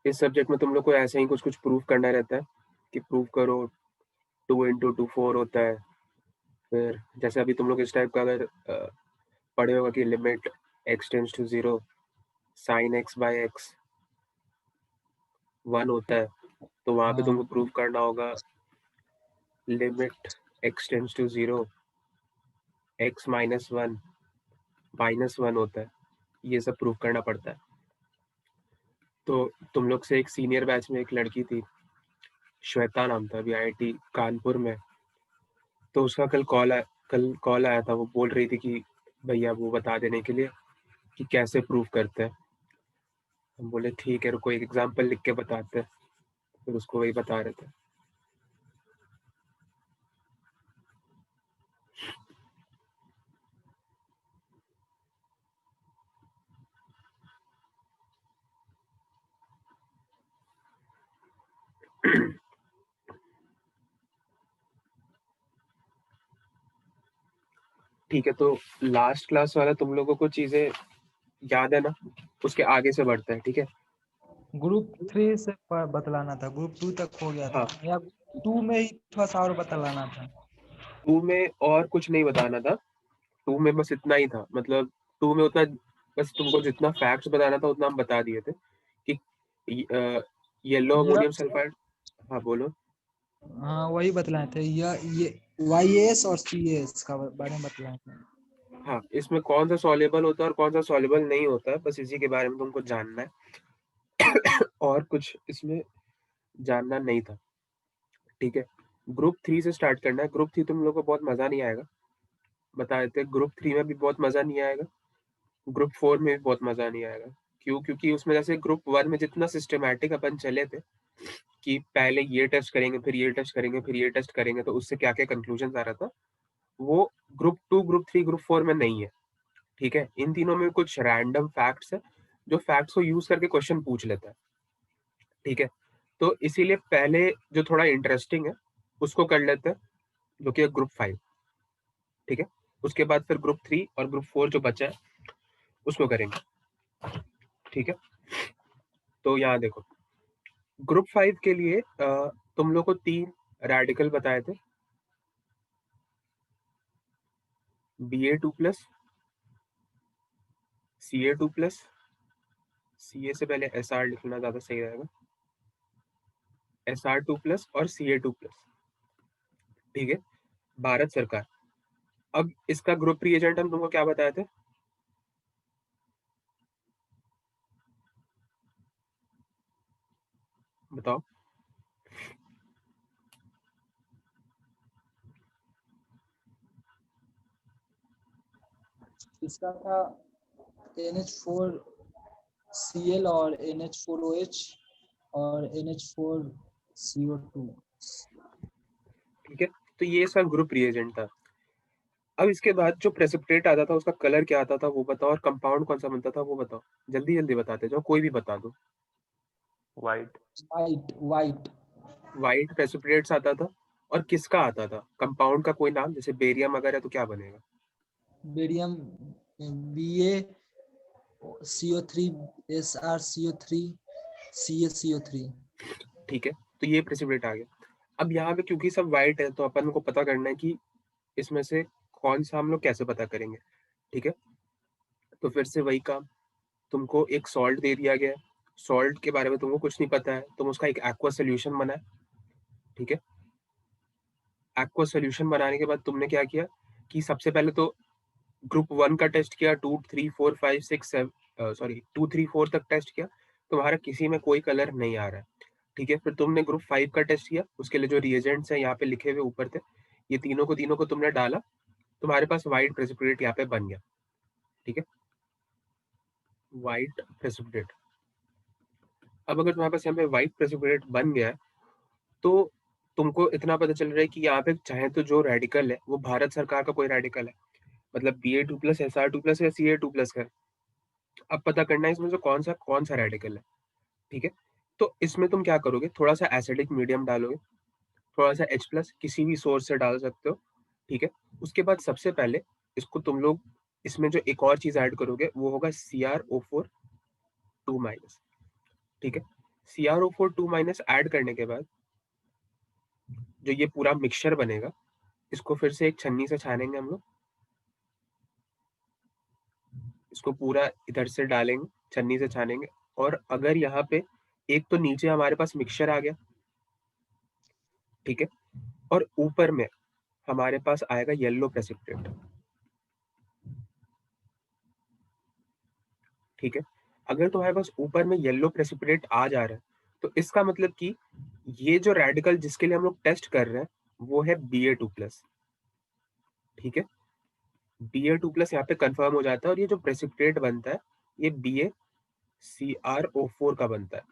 इस सब्जेक्ट में तुम लोग को ऐसे ही कुछ कुछ प्रूव करना रहता है कि प्रूव करो 2 × 2 4 होता है। फिर जैसे अभी तुम लोग इस टाइप का अगर पढ़े होगा कि limit x tends to 0 sin x/x 1 होता है, तो वहाँ पे तुमको प्रूव करना होगा limit x tends to 0 x - 1 -1 होता है। ये सब प्रूव करना पड़ता है। तो तुम लोग से एक सीनियर बैच में एक लड़की थी, श्वेता नाम था, अभी IIT कानपुर में। तो उसका कल कॉल आया था, वो बोल रही थी कि भैया वो बता देने के लिए कि कैसे प्रूव करते हैं। हम बोले ठीक है, रुको एक एग्जांपल लिख के बताते हैं। फिर उसको वही बता रहे थे। ठीक है, तो लास्ट क्लास वाला तुम लोगों को चीजें याद है ना? उसके आगे से बढ़ते हैं, ठीक है? ग्रुप 3 से बतलाना था, ग्रुप 2 तक हो गया हाँ, था, या 2 में ही थोड़ा सा और बतलाना था। 2 में और कुछ नहीं बताना था। 2 में बस इतना ही था, मतलब 2 में उतना, बस तुमको जितना फैक्ट्स बताना था उतना हम बता दिए थे कि येलो अमोनियम सल्फाइड। हाँ बोलो। हाँ वही बतलाए थे, ये YAS और CAS का बारे में बतलाए थे। हाँ, इसमें कौन सा सॉल्युबल होता है और कौन सा सॉल्युबल नहीं होता है, बस इसी के बारे में तुमको जानना है। और कुछ इसमें जानना नहीं था, ठीक है? ग्रुप 3 से स्टार्ट करना है। ग्रुप 3 तुम लोग को बहुत मजा नहीं आएगा, बता देते हैं। ग्रुप 3 में भी बहुत मजा नहीं आएगा, ग्रुप 4 में भी बहुत मजा नहीं आएगा। क्यों? क्योंकि उसमें जैसे ग्रुप 1 में जितना सिस्टमैटिक अपन चले थे कि पहले ये टेस्ट करेंगे, फिर ये टेस्ट करेंगे, फिर ये टेस्ट करेंगे, तो उससे क्या क्या कंक्लूजन आ रहा था, वो ग्रुप 2, ग्रुप 3, ग्रुप 4 में नहीं है, ठीक है? इन तीनों में कुछ रैंडम फैक्ट्स है, जो फैक्ट्स को यूज करके क्वेश्चन पूछ लेता है, ठीक है? तो इसीलिए पहले जो थोड़ा इंटरेस्टिंग है उसको कर लेते हैं, जो कि है ग्रुप 5, ठीक है? उसके बाद फिर ग्रुप 3 और ग्रुप 4 जो बचा है उसको करेंगे, ठीक है? तो यहाँ देखो, ग्रुप 5 के लिए तुम लोग को 3 रेडिकल बताए थे, Ba2+, Ca2+, Ca से पहले Sr लिखना ज्यादा सही रहेगा, Sr2+ और Ca2+, ठीक है? भारत सरकार। अब इसका ग्रुप रिएजेंट हम तुमको क्या बताए थे? बताओ। इसका था NH4Cl और NH4OH और NH4CO2। ठीक है, तो ये इसका ग्रुप रिएजेंट था। अब इसके बाद जो प्रेसिपिटेट आता था उसका कलर क्या आता था वो बताओ, और कंपाउंड कौन सा बनता था वो बताओ। जल्दी जल्दी बताते जाओ, कोई भी बता दो। वाइट। वाइट। व्हाइट प्रेसिपिटेट्स आता था। और किसका आता था कंपाउंड का कोई नाम? जैसे बेरियम अगर है तो क्या बनेगा? Barium BaCO3 SrCO3 CaCO3। ठीक है, तो ये प्रेसिपिटेट आ गया। अब यहाँ पे क्योंकि सब व्हाइट है तो अपन को पता करना है कि इसमें से कौन सा हम लोग कैसे पता करेंगे, ठीक है? तो फिर से वही काम, तुमको एक सॉल्ट दे दिया गया है, सॉल्ट के बारे में तुमको कुछ नहीं पता है, तुम उसका एक एक्वा सोल्यूशन बनाए, ठीक है? एक्वा सोल्यूशन बनाने के बाद तुमने क्या किया कि सबसे पहले तो ग्रुप 1 का टेस्ट किया, 2 3 4 5 6 7 सॉरी 2 3 4 तक टेस्ट किया, तुम्हारा किसी में कोई कलर नहीं आ रहा है, ठीक है? फिर तुमने ग्रुप 5 का टेस्ट किया, उसके लिए जो रिएजेंट्स हैं यहाँ पे लिखे हुए ऊपर थे, ये तीनों को तुमने डाला, तुम्हारे पास व्हाइट प्रेसिपिटेट यहाँ पे बन गया, ठीक है? White precipitate. अब अगर तुम्हारे पास यहाँ पे व्हाइट प्रेसिपिटेट बन गया है, तो तुमको इतना पता चल रहा है कि यहाँ पे चाहे तो जो रेडिकल है वो भारत सरकार का कोई रेडिकल है, मतलब Ba2+, Sr2+ या Ca2+ का है। अब पता करना है इसमें से कौन सा रेडिकल है, ठीक है? तो इसमें तुम क्या करोगे, थोड़ा सा एसिडिक मीडियम डालोगे, थोड़ा सा H+ किसी भी सोर्स से डाल सकते हो, ठीक है? उसके बाद सबसे पहले इसको तुम लोग, इसमें जो एक और चीज ऐड करोगे वो होगा CrO4 2-, ठीक है? CrO4 2- ऐड करने के बाद जो ये पूरा मिक्सचर बनेगा, इसको फिर से एक छन्नी से छानेंगे हम लोग। इसको पूरा इधर से डालेंगे, छन्नी से छानेंगे, और अगर यहाँ पे एक तो नीचे हमारे पास मिक्सचर आ गया, ठीक है, और ऊपर में हमारे पास आएगा येलो प्रेसिपिटेट, ठीक है। अगर तुम्हारे पास ऊपर में येलो प्रेसिपिटेट आ जा रहा है, तो इसका मतलब कि ये जो रेडिकल जिसके लिए हम लोग टेस्ट कर रहे हैं वो है Ba2+, ठीक है। Ba2+ यहाँ पे कंफर्म हो जाता है, और ये जो प्रेसिपिटेट बनता है ये BaCrO4 का बनता है,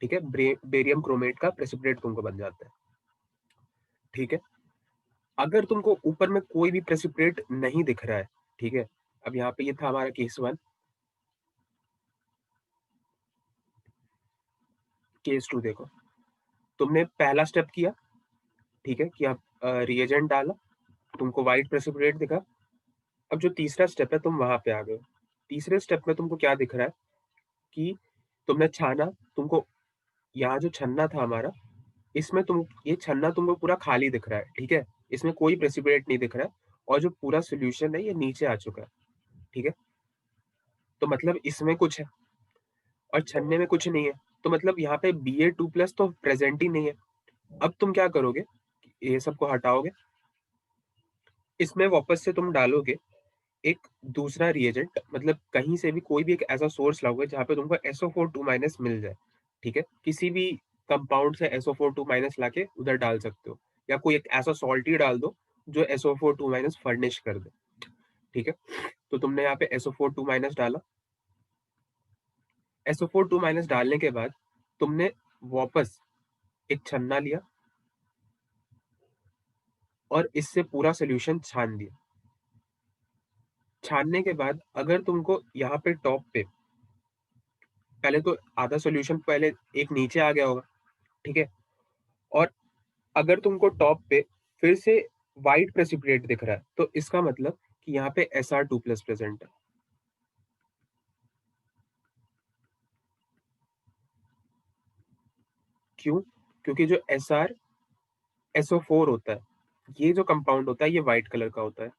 ठीक है। बेरियम क्रोमेट का प्रेसिपिटेट तुमको बन जाता है, ठीक है। अगर तुमको ऊपर में कोई भी प्रेसिपिटेट नहीं दिख रहा है, ठीक है, अब यहाँ पे ये था हमारा केस 1। केस 2 देखो, तुमने पहला स्टेप किया, ठीक है, कि आप रिएजेंट डाला, तुमको व्हाइट प्रेसिपिटेट दिखा। अब जो तीसरा स्टेप है तुम वहां पे आ गए। तीसरे स्टेप में तुमको क्या दिख रहा है कि तुमने छाना, तुमको यहाँ जो छन्ना था हमारा, इसमें तुम ये छन्ना तुमको पूरा खाली दिख रहा है, ठीक है, इसमें कोई प्रेसिपिटेट नहीं दिख रहा है, और जो पूरा सोल्यूशन है ये नीचे आ चुका है, ठीक है। तो मतलब इसमें कुछ है और छन्ने में कुछ नहीं है, तो मतलब यहाँ पे Ba2+ तो प्रेजेंट ही नहीं है। अब तुम क्या करोगे, ये सबको हटाओगे, इसमें वापस से तुम डालोगे एक दूसरा रिएजेंट, मतलब कहीं से भी कोई भी एक ऐसा सोर्स लाओगे जहाँ पे तुमको SO4 2- मिल जाए, ठीक है। किसी भी कंपाउंड से SO4 2- लाके उधर डाल सकते हो, या कोई एक ऐसा सॉल्ट ही डाल दो जो SO4 2- फर्निश कर दे, ठीक है। तो तुमने यहाँ पे SO4 2- डाला। SO4 2- डालने के बाद तुमने वापस एक छन्ना लिया और इससे पूरा सोल्यूशन छान दिया। छानने के बाद अगर तुमको यहाँ पे टॉप पे पहले तो आधा सोल्यूशन पहले एक नीचे आ गया होगा, ठीक है, और अगर तुमको टॉप पे फिर से व्हाइट प्रेसिपिटेट दिख रहा है, तो इसका मतलब कि यहाँ पे Sr2+ प्रेजेंट है। क्यों? क्योंकि जो Sr SO4 होता है, ये जो कंपाउंड होता है ये व्हाइट कलर का होता है,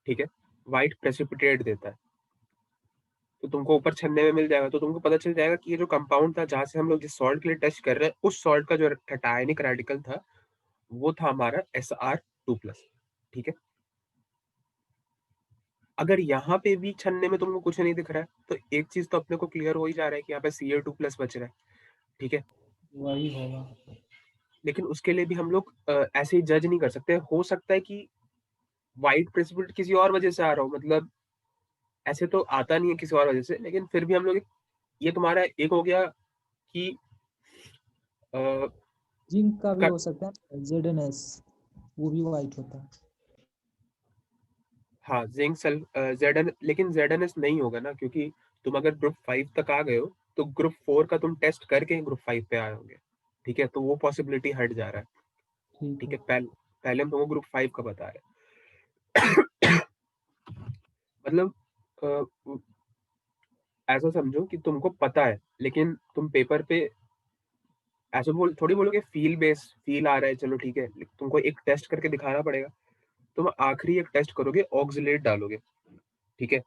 ठीक है, व्हाइट प्रेसिपिटेट देता है। तो तुमको ऊपर छन्ने में मिल जाएगा, तो तुमको पता चल जाएगा कि ये जो कंपाउंड था जहां से हम लोग जिस सॉल्ट के लिए टेस्ट कर रहे हैं, उस सॉल्ट का जो कैटायनिक रेडिकल था वो था हमारा Sr2+, ठीक है। अगर यहाँ पे भी छन्ने में तुमको कुछ नहीं दिख रहा है, तो एक चीज तो अपने को क्लियर हो ही जा रहा है कि यहाँ पे Ca2+ बच रहा है, ठीक है। वही होगा। लेकिन उसके लिए भी हम लोग ऐसे ही जज नहीं कर सकते, हो सकता है कि व्हाइट प्रेसिपिटेट किसी और वजह से आ रहा हो, मतलब ऐसे तो आता नहीं है किसी और वजह से, लेकिन फिर भी हम लोग ये तुम्हारा एक हो गया कि अ, जिंक का भी कर, हो सकता है, ZnS वो भी वाइट होता है। हाँ जिंक सेल जेडन, लेकिन ZnS नहीं होगा ना, क्योंकि तुम अगर ग्रुप 5 तक आ गए हो तो ग्रुप 4 का तुम टेस्ट करके ग्रुप 5 पे आए होंगे, ठीक है, तो वो पॉसिबिलिटी हट जा रहा है, ठीक ठीक है। है। पहले हम तुमको ग्रुप 5 का बता रहे हैं। मतलब ऐसा समझो कि तुमको पता है, लेकिन तुम पेपर पे ऐसे थोड़ी बोलोगे फील बेस फील आ रहा है, चलो ठीक है, तुमको एक टेस्ट करके दिखाना पड़ेगा। तुम आखिरी एक टेस्ट करोगे, ऑक्सलेट डालोगे, ठीक है।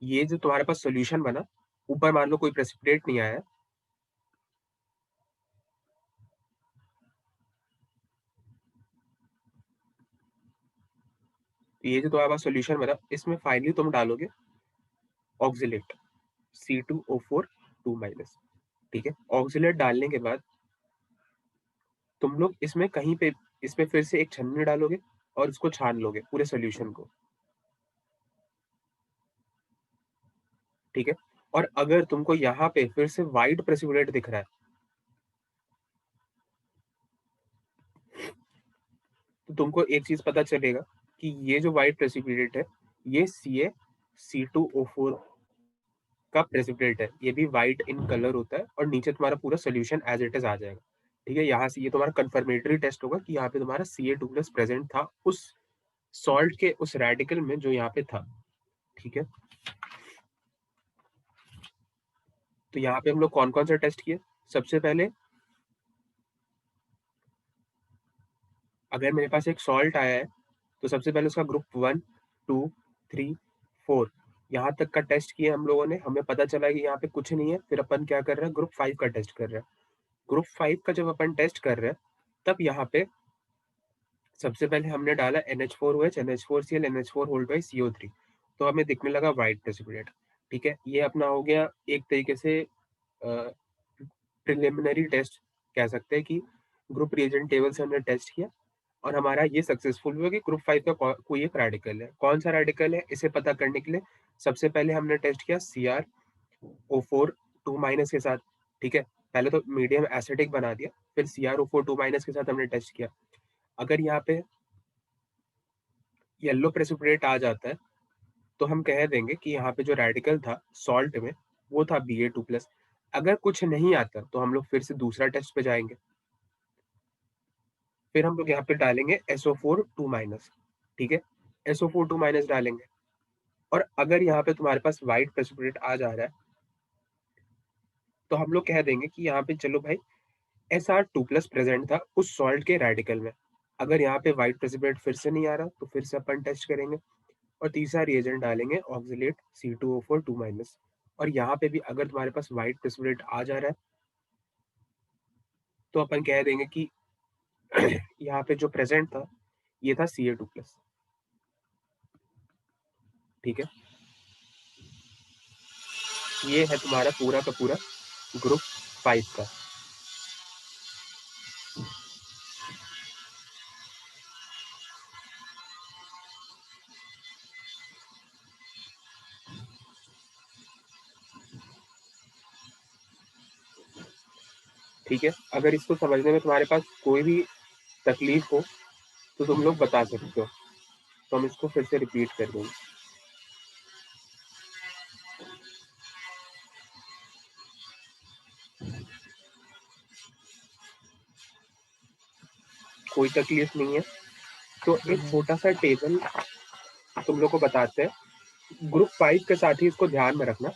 ये जो तुम्हारे पास सोल्यूशन बना, ऊपर मान लो कोई प्रेसिपिटेट नहीं आया, तो ये जो तुम्हारे पास सोल्यूशन बना, इसमें फाइनली तुम डालोगे ऑक्सलेट C2O4 2-, ठीक है। ऑक्सलेट डालने के बाद तुम लोग इसमें कहीं पे इसमें फिर से एक छन्नी डालोगे और इसको छान लोगे पूरे सोल्यूशन को, ठीक है। और अगर तुमको यहाँ पे फिर से व्हाइट प्रेसिपिटेट दिख रहा है, तो तुमको एक चीज पता चलेगा कि ये जो व्हाइट प्रेसिपिटेट है ये CaC2O4 का प्रेसिपिटेट है, ये भी व्हाइट इन कलर होता है, और नीचे तुम्हारा पूरा सोल्यूशन एज इट इज आ जाएगा, ठीक है। यहाँ से ये तुम्हारा कंफर्मेटरी टेस्ट होगा कि यहाँ पे तुम्हारा Ca2+ प्रेजेंट था उस सॉल्ट के उस रेडिकल में जो यहाँ पे था, ठीक है। तो यहाँ पे हम लोग कौन-कौन सा टेस्ट किए? सबसे पहले अगर मेरे पास एक सॉल्ट आया है, तो सबसे पहले उसका ग्रुप 1, 2, 3, 4 यहाँ तक का टेस्ट किया हम लोगों ने, हमें पता चला कि यहाँ पे कुछ नहीं है, फिर अपन क्या कर रहे हैं, ग्रुप 5 का टेस्ट कर रहे हैं। ग्रुप 5 का जब अपन टेस्ट कर रहे हैं, तब यहाँ पे सबसे पहले हमने डाला NH4OH, NH4Cl, NH4 hold by CO3 तो हमें दिखने लगा व्हाइट प्रेसिपिटेट, ठीक है? ये अपना हो गया एक तरीके से प्रिलिमिनरी टेस्ट कह सकते हैं कि ग्रुप रिएजेंट टेबल से हमने टेस्ट किया और हमारा ये सक्सेसफुल हुआ कि ग्रुप 5 का कोई एक रेडिकल है। कौन सा रेडिकल है? इसे पता करने के लिए सबसे पहले हमने टेस्ट किया CrO4 2- के साथ, ठीक है? पहले तो मीडियम एसिडिक बना दिया, फिर CrO4 2- के साथ हमने टेस्ट किया। अगर यहाँ पे येलो प्रेसिपिटेट आ जाता है, तो हम कह देंगे कि यहाँ पे जो रेडिकल था सॉल्ट में, वो था Ba2+। अगर कुछ नहीं आता, तो हम लोग फिर से दूसरा टेस्ट पे जाएँगे। फिर हम लोग यहाँ पे डालेंगे SO4 2-, ठीक है? SO4 2- डालेंगे और अगर यहाँ पे तुम्हारे पास व्हाइट प्रेसिपिटेट आ जा रहा है, तो हम लोग कह देंगे कि यहाँ पे चलो भाई Sr2+ प्रेज़ेंट था उस सॉल्ट के रेडिकल में। अगर यहाँ पे व्हाइट प्रेसिपिटेट फिर से नहीं आ रहा, तो फिर से अपन टेस्ट करेंगे और तीसरा रिएजेंट डालेंगे ऑक्ज़ालेट C2O4 2- और यहाँ पे भी अगर तुम्हारे पास व्हाइट प्रेसिपिटेट आ जा रहा है, तो अपन कह देंगे कि यहाँ पे जो प्रेज़ेंट था, ये था Ca2+, ठीक है? ये है तुम्हारा पूरा का पूरा ग्रुप 5 का। ठीक है? अगर इसको समझने में तुम्हारे पास कोई भी तकलीफ हो, तो तुम लोग बता सकते हो। तो हम इसको फिर से रिपीट कर देंगे। कोई तकलीफ नहीं है, तो एक छोटा-सा टेबल तुम लोग को बताते हैं। ग्रुप 5 के साथ ही इसको ध्यान में रखना,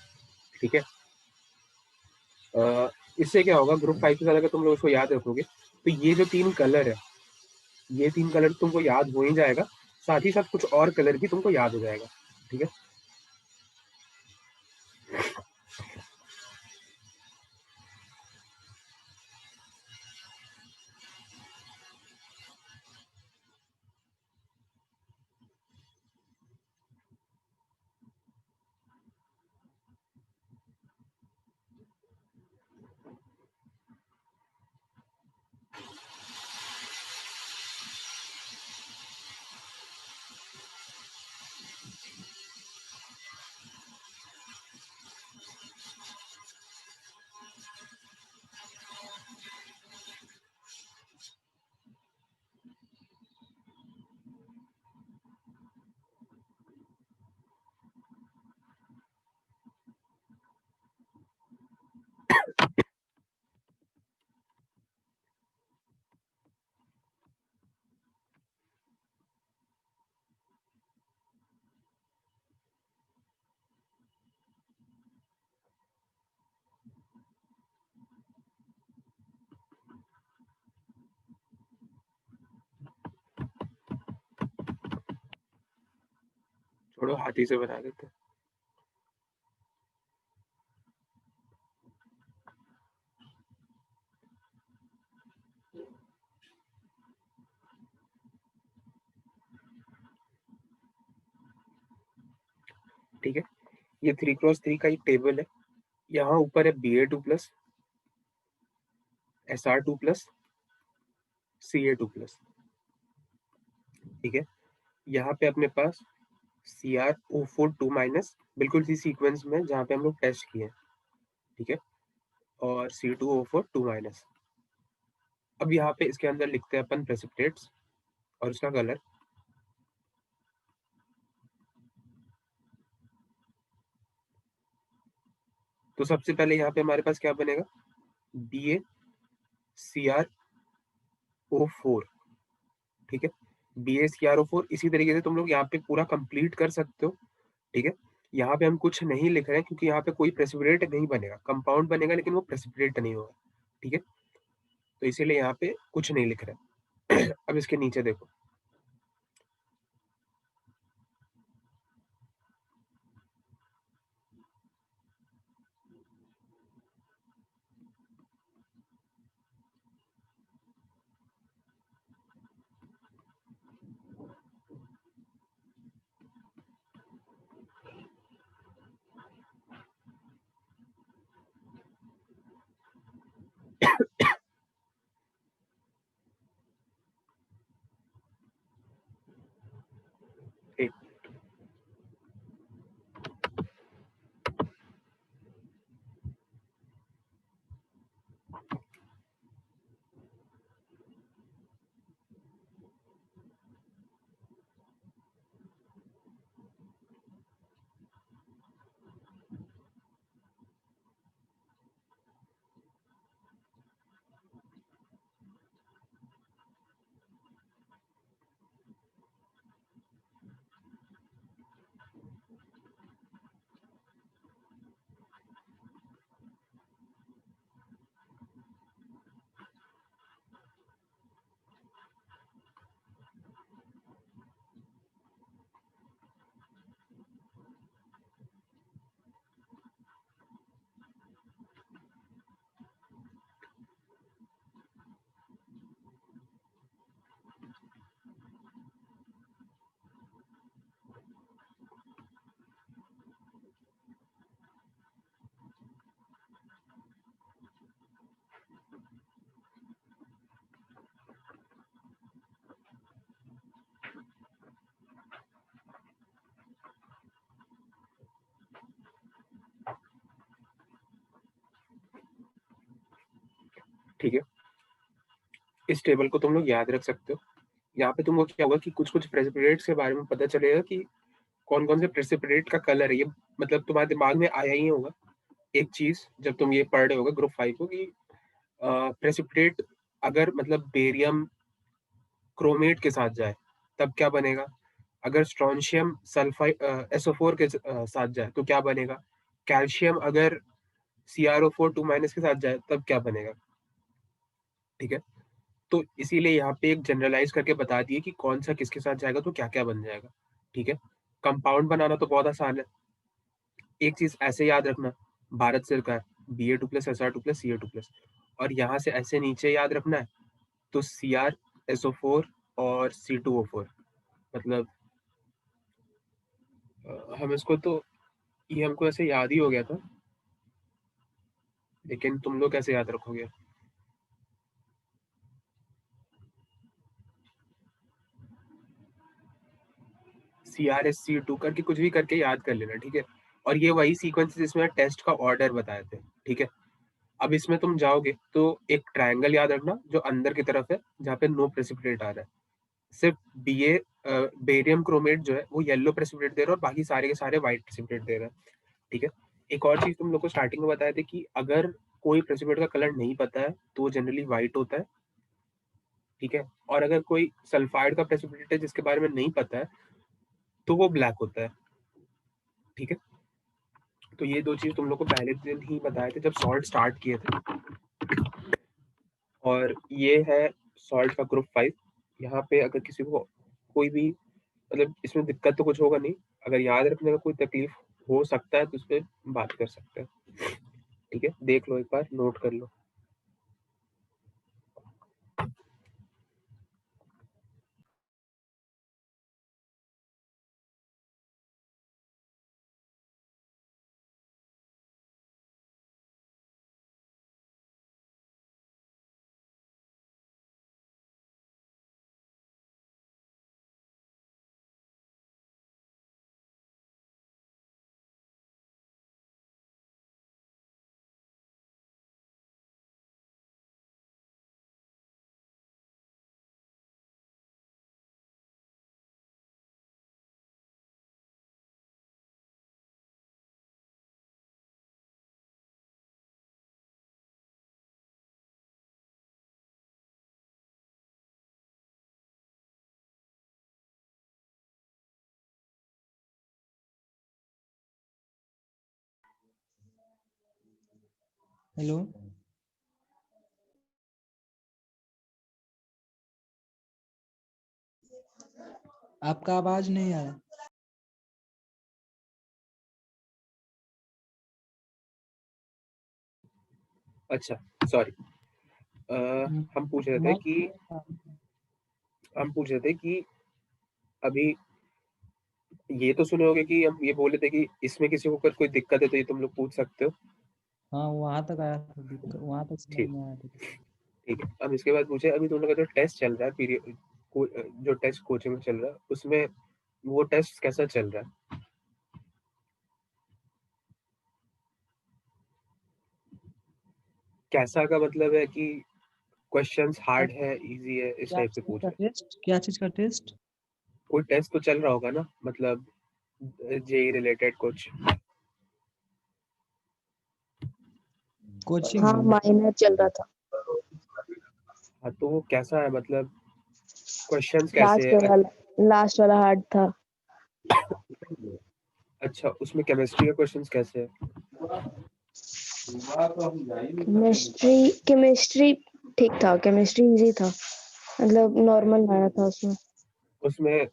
ठीक है? इससे क्या होगा ग्रुप 5 के साथ अगर तुम लोग इसको याद रखोगे, तो ये जो 3 कलर है, ये 3 कलर तुमको याद हो ही जाएगा, साथ ही साथ कुछ और कलर भी तुमको याद हो जाएगा, ठीक है? छोड़ो हाथी से बना देते हैं। ठीक है? ये 3x3 का एक टेबल है। यहाँ ऊपर है Ba2+, Sr2+, Ca2+, ठीक है? यहाँ पे अपने पास CrO4 2- बिल्कुल इसी सीक्वेंस में जहाँ पे हम लोग टेस्ट किए हैं, ठीक है? और C2O4 2-। अब यहाँ पे इसके अंदर लिखते हैं अपन प्रेसिपिटेट्स और उसका कलर। तो सबसे पहले यहाँ पे हमारे पास क्या बनेगा? BaCrO4, ठीक है? BaCrO4 इसी तरीके से तुम लोग यहाँ पे पूरा कंप्लीट कर सकते हो, ठीक है? यहाँ पे हम कुछ नहीं लिख रहे हैं क्योंकि यहाँ पे कोई प्रेसिपिटेट नहीं बनेगा, कंपाउंड बनेगा लेकिन वो प्रेसिपिटेट नहीं होगा, ठीक है? तो इसीलिए यहाँ पे कुछ नहीं लिख रहे हैं। अब इसके नीचे देखो, एक ठीक है, इस टेबल को तुम लोग याद रख सकते हो। यहाँ पे तुमको क्या होगा कि कुछ-कुछ प्रेसिपिटेट्स के बारे में पता चलेगा कि कौन-कौन से प्रेसिपिटेट का कलर है, ये मतलब तुम्हारे दिमाग में आया ही होगा एक चीज़ जब तुम ये पढ़ रहे होगे ग्रुप 5 को कि प्रेसिपिटेट अगर मतलब बेरियम क्रोमेट के साथ जाए, तब क्या बनेगा? अगर स्ट्रोंशियम सल्फाइड SO4 के साथ जाए तो क्या बनेगा? कैल्शियम अगर CrO4 2 माइनस के साथ जाए तब क्या बनेगा? ठीक है? तो इसीलिए यहाँ पे एक जनरलाइज़ करके बता दिए कि कौन-सा किसके साथ जाएगा तो क्या-क्या बन जाएगा, ठीक है? कंपाउंड बनाना तो बहुत आसान है। एक चीज़ ऐसे याद रखना, भारत सरकार Ba2+ Sr2+ Ca2+ और यहाँ से ऐसे नीचे याद रखना है, तो CrSO4 और C2O4 मतलब हम इसको तो ये हमको ऐसे याद ही हो गया था, लेकिन तुम लोग कैसे याद रखोगे? CrSC2 करके कुछ भी करके याद कर लेना, ठीक है? और ये वही सीक्वेंस जिसमें टेस्ट का ऑर्डर बताए थे, ठीक है? अब इसमें तुम जाओगे तो एक ट्रायंगल याद रखना जो अंदर की तरफ है, जहाँ पे नो प्रेसिपिटेट आ रहा है। सिर्फ बेरियम क्रोमेट जो है वो येलो प्रेसिपिटेट दे रहा है और बाकी सारे के सारे व्हाइट प्रेसिपिटेट दे रहा है, ठीक है? एक और चीज़ तुम लोग को स्टार्टिंग में बताए थे कि अगर कोई प्रेसिपिटेट का कलर नहीं पता है, तो वो जनरली व्हाइट होता है, ठीक है? और अगर कोई सल्फाइड का प्रेसिपिटेट है जिसके बारे में नहीं पता है, तो वो ब्लैक होता है, ठीक है? तो ये 2 चीज़ तुम लोग को पहले दिन ही बताए थे जब सॉल्ट स्टार्ट किए थे। और ये है सॉल्ट का ग्रुप 5। यहाँ पे अगर किसी को कोई भी मतलब इसमें दिक्कत तो कुछ होगा नहीं, अगर याद रखने का कोई तकलीफ हो सकता है तो उसपे बात कर सकते हैं, ठीक है? देख लो एक बार, नोट कर लो। हेलो, आपका आवाज नहीं आ रहा। अच्छा, सॉरी। हम पूछ रहे थे कि अभी ये तो सुने होगे कि हम ये बोले थे कि इसमें किसी को अगर कोई दिक्कत है तो ये तुम लोग पूछ सकते हो। हाँ, वहाँ तक आया था, दिक्कत वहाँ तक समझ ठीक में आया था। ठीक है। अब इसके बाद पूछे, अभी तुम लोग का जो टेस्ट चल रहा है पीरियड जो टेस्ट कोचिंग में चल रहा है उसमें वो टेस्ट कैसा चल रहा है? कैसा का मतलब है कि क्वेश्चंस हार्ड है, इजी है, इस क्या टाइप से चीज पूछ का रहे हैं। टेस्ट? क्या चीज का टेस्ट? कोई टेस्ट तो चल रहा होगा ना, मतलब जेई रिलेटेड कुछ। कोचिंग हाँ, में? माइनर चल रहा था। हाँ, तो वो कैसा है, मतलब क्वेश्चंस कैसे है? लास्ट वाला हार्ड था। अच्छा, उसमें केमिस्ट्री के क्वेश्चंस कैसे है? केमिस्ट्री ठीक था, केमिस्ट्री इजी था, मतलब नॉर्मल आया था उसमें। उसमें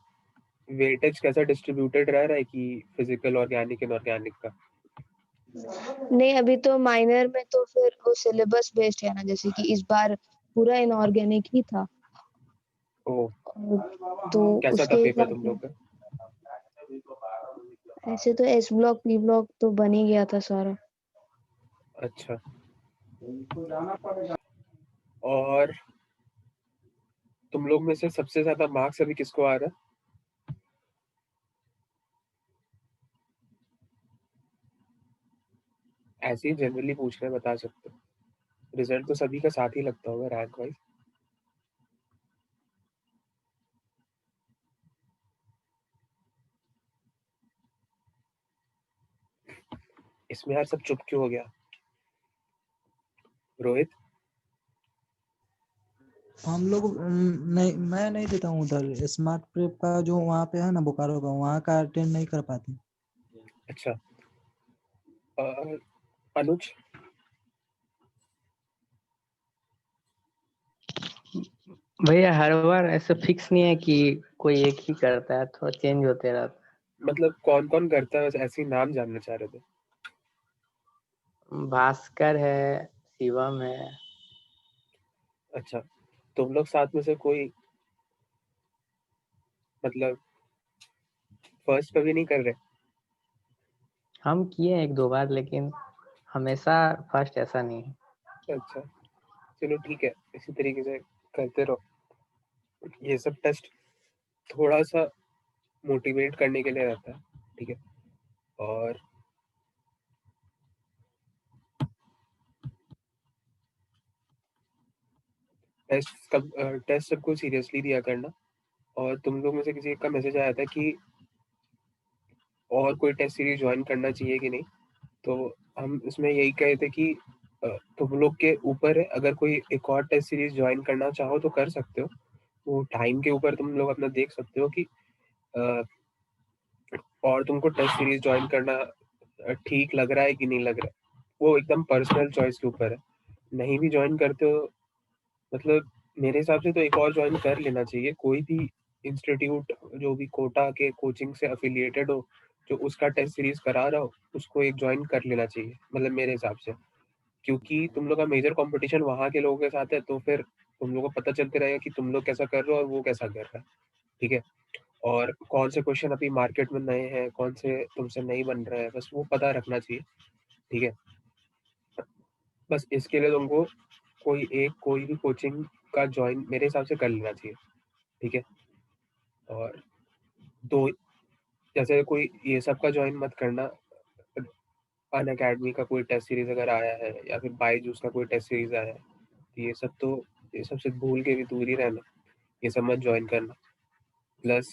वेटेज कैसा डिस्ट्रीब्यूटेड रह रहा है कि फिजिकल, ऑर्गेनिक, इनऑर्गेनिक का? नहीं, अभी तो माइनर में तो फिर वो सिलेबस बेस्ड है ना, जैसे कि इस बार पूरा इनऑर्गेनिक ही था। ओ, तो कैसा था उसके पेपर हिसाब तुम से लोग का? ऐसे तो एस ब्लॉक पी ब्लॉक तो बन ही गया था सारा। अच्छा, और तुम लोग में से सबसे ज्यादा मार्क्स अभी किसको आ रहा है? ऐसे ही जनरली पूछ रहे हैं, बता सकते हो। रिजल्ट तो सभी का साथ ही लगता होगा रैंक वाइज। इसमें यार सब चुप क्यों हो गया? रोहित? हम लोग नहीं, मैं नहीं देता हूँ उधर। स्मार्ट प्रेप का जो वहाँ पे है ना, बोकारो का, वहाँ का अटेंड नहीं कर पाते। अच्छा, अनुज? भैया हर बार ऐसे फिक्स नहीं है कि कोई एक ही करता है, थोड़ा चेंज होते रहता मतलब कौन कौन करता है, ऐसे ही नाम जानना चाह रहे थे। है। भास्कर है, शिवम है। अच्छा, तुम लोग साथ में से कोई मतलब फर्स्ट कभी नहीं कर रहे? हम किए एक दो बार, लेकिन हमेशा फर्स्ट ऐसा नहीं है। अच्छा, चलो ठीक है, इसी तरीके से करते रहो। ये सब टेस्ट थोड़ा सा मोटिवेट करने के लिए रहता है, ठीक है? और टेस्ट सबको सीरियसली दिया करना। और तुम लोग में से किसी एक का मैसेज आया था कि और कोई टेस्ट सीरीज ज्वाइन करना चाहिए कि नहीं, तो हम इसमें यही कहे थे कि तुम लोग के ऊपर है, अगर कोई एक और टेस्ट सीरीज ज्वाइन करना चाहो तो कर सकते हो। वो टाइम के ऊपर तुम लोग अपना देख सकते हो कि अ, और तुमको टेस्ट सीरीज ज्वाइन करना ठीक लग रहा है कि नहीं लग रहा है। वो एकदम पर्सनल चॉइस के ऊपर है। नहीं भी ज्वाइन करते हो, मतलब मेरे हिसाब से तो एक और ज्वाइन कर लेना चाहिए। कोई भी इंस्टीट्यूट जो भी कोटा के कोचिंग से अफिलिएटेड हो, जो उसका टेस्ट सीरीज करा रहा हो, उसको एक ज्वाइन कर लेना चाहिए, मतलब मेरे हिसाब से। क्योंकि तुम लोग का मेजर कंपटीशन वहाँ के लोगों के साथ है, तो फिर तुम लोग को पता चलते रहेगा कि तुम लोग कैसा कर रहे हो और वो कैसा कर रहा है, ठीक है? और कौन से क्वेश्चन अभी मार्केट में नए हैं, कौन से तुमसे नहीं बन रहे हैं, बस वो पता रखना चाहिए, ठीक है? बस इसके लिए तुमको कोई भी कोचिंग का ज्वाइन मेरे हिसाब से कर लेना चाहिए, ठीक है? और दो, जैसे कोई ये सब का ज्वाइन मत करना। अन अकेडमी का कोई टेस्ट सीरीज अगर आया है या फिर बाईजूस का कोई टेस्ट सीरीज आया है, तो ये सब से भूल के भी दूर ही रहना। ये सब मत ज्वाइन करना। प्लस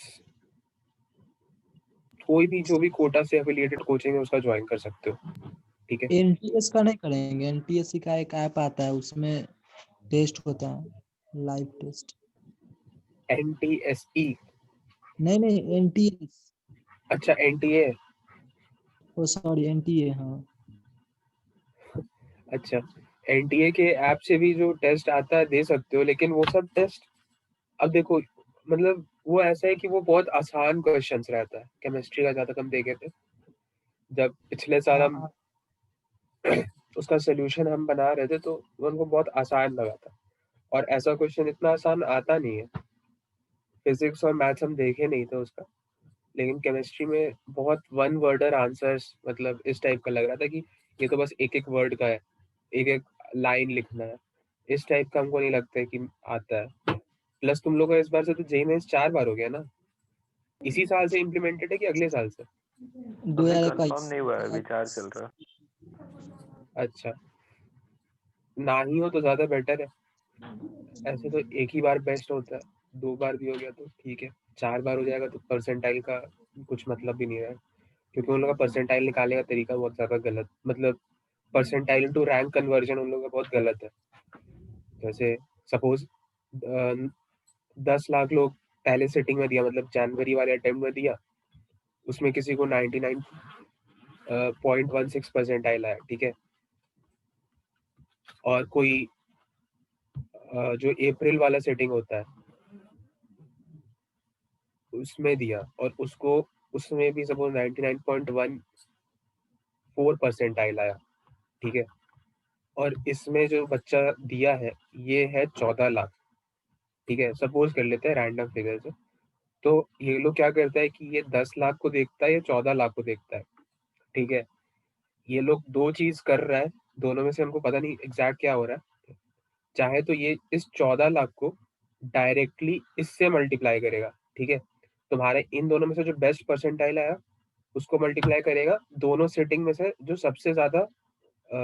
कोई भी जो भी कोटा से एफिलिएटेड कोचिंग है उसका ज्वाइन कर सकते हो, ठीक है? एनटीएस का नहीं करेंगे? एनटीएससी का एक ऐप आता है, उसमें टेस्ट होता है, लाइव टेस्ट। NTSE? नहीं नहीं, एनटीएस। अच्छा, NTA? ओ सॉरी, एनटीए, हाँ। अच्छा, एनटीए के ऐप से भी जो टेस्ट आता है दे सकते हो, लेकिन वो सब टेस्ट अब देखो मतलब वो ऐसा है कि वो बहुत आसान क्वेश्चंस रहता है। केमिस्ट्री का ज्यादा कम देखे थे जब पिछले साल हम हाँ उसका सोल्यूशन हम बना रहे थे तो वो उनको बहुत आसान लगा था, और ऐसा क्वेश्चन इतना आसान आता नहीं है। फिजिक्स और मैथ्स हम देखे नहीं थे उसका, लेकिन केमिस्ट्री में बहुत वन वर्डर आंसर्स मतलब इस टाइप का लग रहा था कि ये तो बस एक एक वर्ड का है, एक एक लाइन लिखना है। इस टाइप का हमको नहीं लगता है कि आता है। प्लस तुम लोग का इस बार से तो जेई मेंस 4 बार हो गया ना, इसी साल से इम्प्लीमेंटेड है कि अगले साल से? अभी 2021 कंफर्म नहीं हुआ है, विचार चल रहा है। अच्छा, ना ही हो तो ज्यादा बेटर है। ऐसे तो एक ही बार बेस्ट होता है, 2 बार भी हो गया तो ठीक है, 4 बार हो जाएगा तो परसेंटाइल का कुछ मतलब भी नहीं है, क्योंकि उन लोग का परसेंटाइल निकालने का तरीका बहुत ज्यादा गलत, मतलब परसेंटाइल टू रैंक कन्वर्जन उन लोग का बहुत गलत है। जैसे सपोज 10 लाख लोग पहले सेटिंग में दिया, मतलब जनवरी वाले अटेम्प्ट में दिया, उसमें किसी को 99.16 परसेंटाइल आया, ठीक है, और कोई जो अप्रैल वाला सेटिंग होता है उसमें दिया और उसको उसमें भी सपोज 99.14 परसेंटाइल आया, ठीक है, और इसमें जो बच्चा दिया है ये है 14 लाख, ठीक है, सपोज कर लेते हैं रैंडम फिगर से। तो ये लोग क्या करता है कि ये 10 लाख को देखता है, ये 14 लाख को देखता है, ठीक है, ये लोग दो चीज कर रहा है, दोनों में से हमको पता नहीं एग्जैक्ट क्या हो रहा है। चाहे तो ये इस 14 लाख को डायरेक्टली इससे मल्टीप्लाई करेगा, ठीक है, तुम्हारे इन दोनों में से जो बेस्ट परसेंटाइल आया उसको मल्टीप्लाई करेगा दोनों सेटिंग में से जो सबसे ज्यादा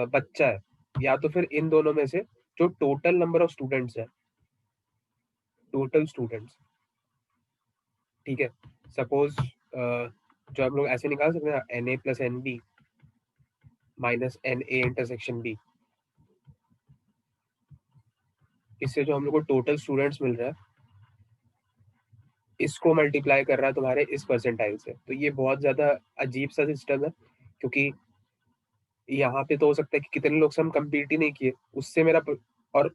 बच्चा है, या तो फिर इन दोनों में से जो टोटल नंबर ऑफ स्टूडेंट्स है, टोटल स्टूडेंट्स, ठीक है। सपोज जो हम लोग ऐसे निकाल सकते हैं N A plus N B minus N A intersection B, इससे जो हम लोग को टोटल स्टूडेंट्स मिल रहा है इसको मल्टीप्लाई कर रहा है तुम्हारे इस परसेंटाइल से। तो ये बहुत ज्यादा अजीब सा सिस्टम है, क्योंकि यहाँ पे तो हो सकता है कि कितने लोग से हम कंप्लीट ही नहीं किए उससे और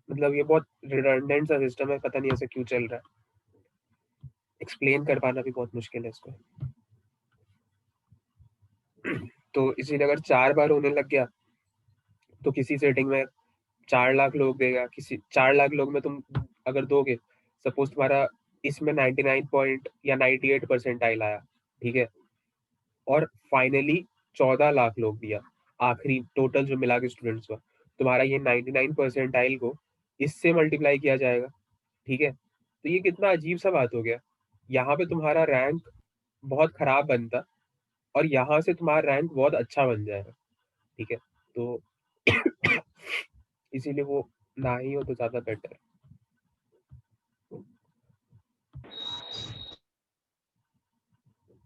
मतलब ये बहुत रिडंडेंट सा सिस्टम है, पता नहीं ऐसे क्यों चल रहा है, एक्सप्लेन कर पाना भी बहुत मुश्किल है इसको। तो इसीलिए अगर 4 बार होने लग गया तो किसी सेटिंग में 4 लाख लोग देगा, किसी 4 लाख लोग में तुम अगर दोगे, सपोज तुम्हारा इसमें 99 पॉइंट या 98 परसेंटाइल आया, ठीक है, और फाइनली 14 लाख लोग दिया, आखिरी टोटल जो मिला के स्टूडेंट्स का, तुम्हारा ये 99 परसेंटाइल को इससे मल्टीप्लाई किया जाएगा, ठीक है। तो ये कितना अजीब सा बात हो गया, यहाँ पे तुम्हारा रैंक बहुत खराब बनता और यहाँ से तुम्हारा रैंक बहुत अच्छा बन जाएगा, ठीक है। तो इसीलिए वो ना ही हो तो ज्यादा बेटर है।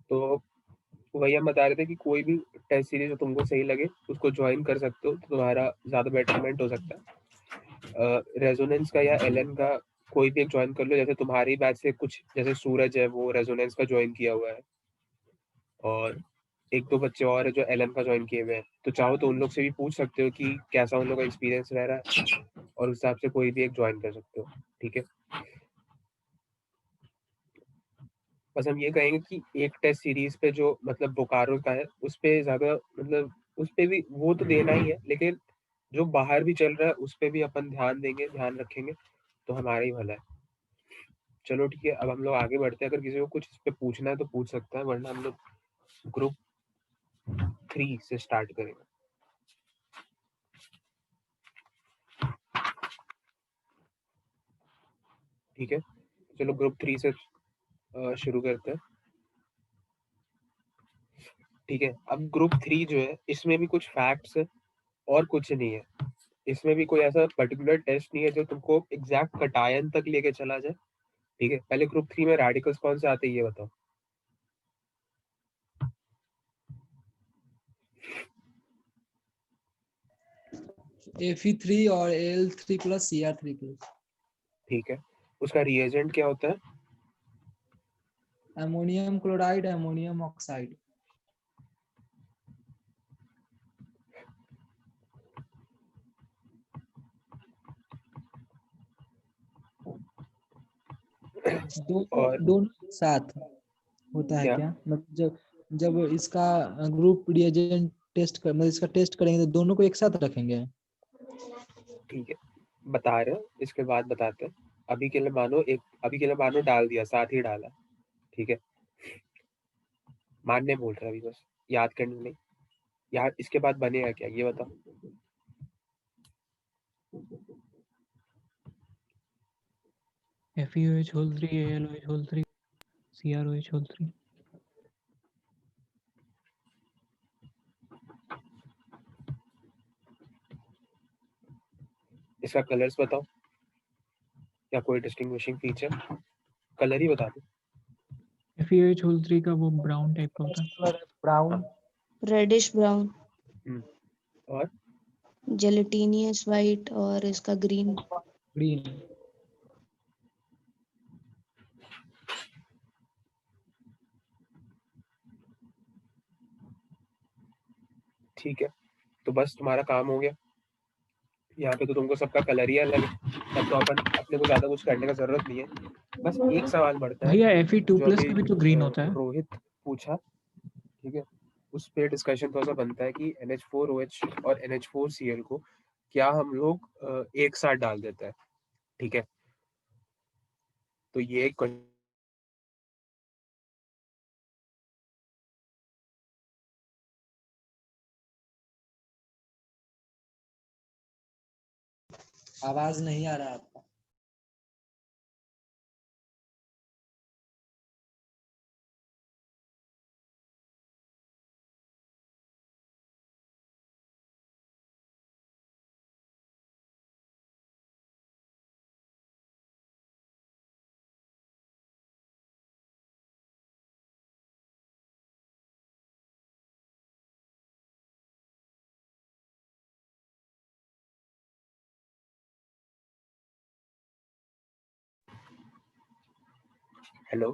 तो वही हम बता रहे थे कि कोई भी टेस्ट सीरीज जो तुमको सही लगे उसको ज्वाइन कर सकते हो, तो तुम्हारा ज्यादा बेटरमेंट हो सकता है। रेजोनेंस का या एलन का कोई भी एक ज्वाइन कर लो, जैसे तुम्हारी बैच से कुछ जैसे सूरज है वो रेजोनेंस का ज्वाइन किया हुआ है, और एक दो बच्चे और है जो एलन का ज्वाइन किए हुए हैं, तो चाहो तो उन लोग से भी पूछ सकते हो कि कैसा उन लोग का एक्सपीरियंस रह रहा है, और उस हिसाब से कोई भी एक ज्वाइन कर सकते हो, ठीक है। बस हम ये कहेंगे कि एक टेस्ट सीरीज पे जो मतलब बोकारो का है उस पे ज्यादा मतलब उस पे भी वो तो देना ही है, लेकिन जो बाहर भी चल रहा है उस पे भी अपन ध्यान देंगे, ध्यान रखेंगे, तो हमारा ही भला है। चलो ठीक है, अब हम लोग आगे बढ़ते हैं। अगर किसी को कुछ इस पे पूछना है तो पूछ सकता है, वरना हम लोग ग्रुप 3 से स्टार्ट करेंगे, ठीक है। चलो ग्रुप 3 से शुरू करते हैं, ठीक है। अब ग्रुप 3 जो है इसमें भी कुछ फैक्ट्स है और कुछ नहीं है, इसमें भी कोई ऐसा पर्टिकुलर टेस्ट नहीं है जो तुमको एग्जैक्ट कटायन तक लेके चला जाए, ठीक है। पहले ग्रुप 3 में रेडिकल्स कौन से आते हैं ये बताओ। Fe3 और Al3 प्लस Cr3 प्लस। ठीक है, उसका रिएजेंट क्या होता है? Ammonium chloride, ammonium oxide. और दोनों एक साथ होता है क्या? क्या? मतलब जब इसका ग्रुप रिएजेंट टेस्ट कर मतलब इसका टेस्ट करेंगे तो दोनों को एक साथ रखेंगे? ठीक है, बता रहे हैं, इसके बाद बताते हैं। अभी के लिए मानो डाल दिया, साथ ही डाला, ठीक है। मानने बोल रहा अभी, बस याद करने नहीं। यार इसके बाद बनेगा क्या ये बताओ। FeOH whole 3 AlOH whole 3 CrOH whole 3 इसका कलर्स बताओ, या कोई डिस्टिंग्विशिंग फीचर, कलर ही बता दो। FeOH whole 3 का वो ब्राउन टाइप का होता है। ब्राउन, रेडिश ब्राउन, और जेलेटिनियस वाइट और इसका ग्रीन। ग्रीन। ठीक है, तो बस तुम्हारा काम हो गया। यहाँ पे तो तुमको सबका कलर ही अलग है, तब तो अपने को ज्यादा कुछ करने का जरूरत नहीं है। बस एक सवाल बढ़ता है भैया Fe2 जो प्लस अभी का भी तो ग्रीन होता है। रोहित पूछा, ठीक है। उस पे डिस्कशन थोड़ा सा बनता है कि NH4OH और NH4Cl को क्या हम लोग एक साथ डाल देते हैं, ठीक है। तो ये एक आवाज नहीं आ रहा आपका। हेलो।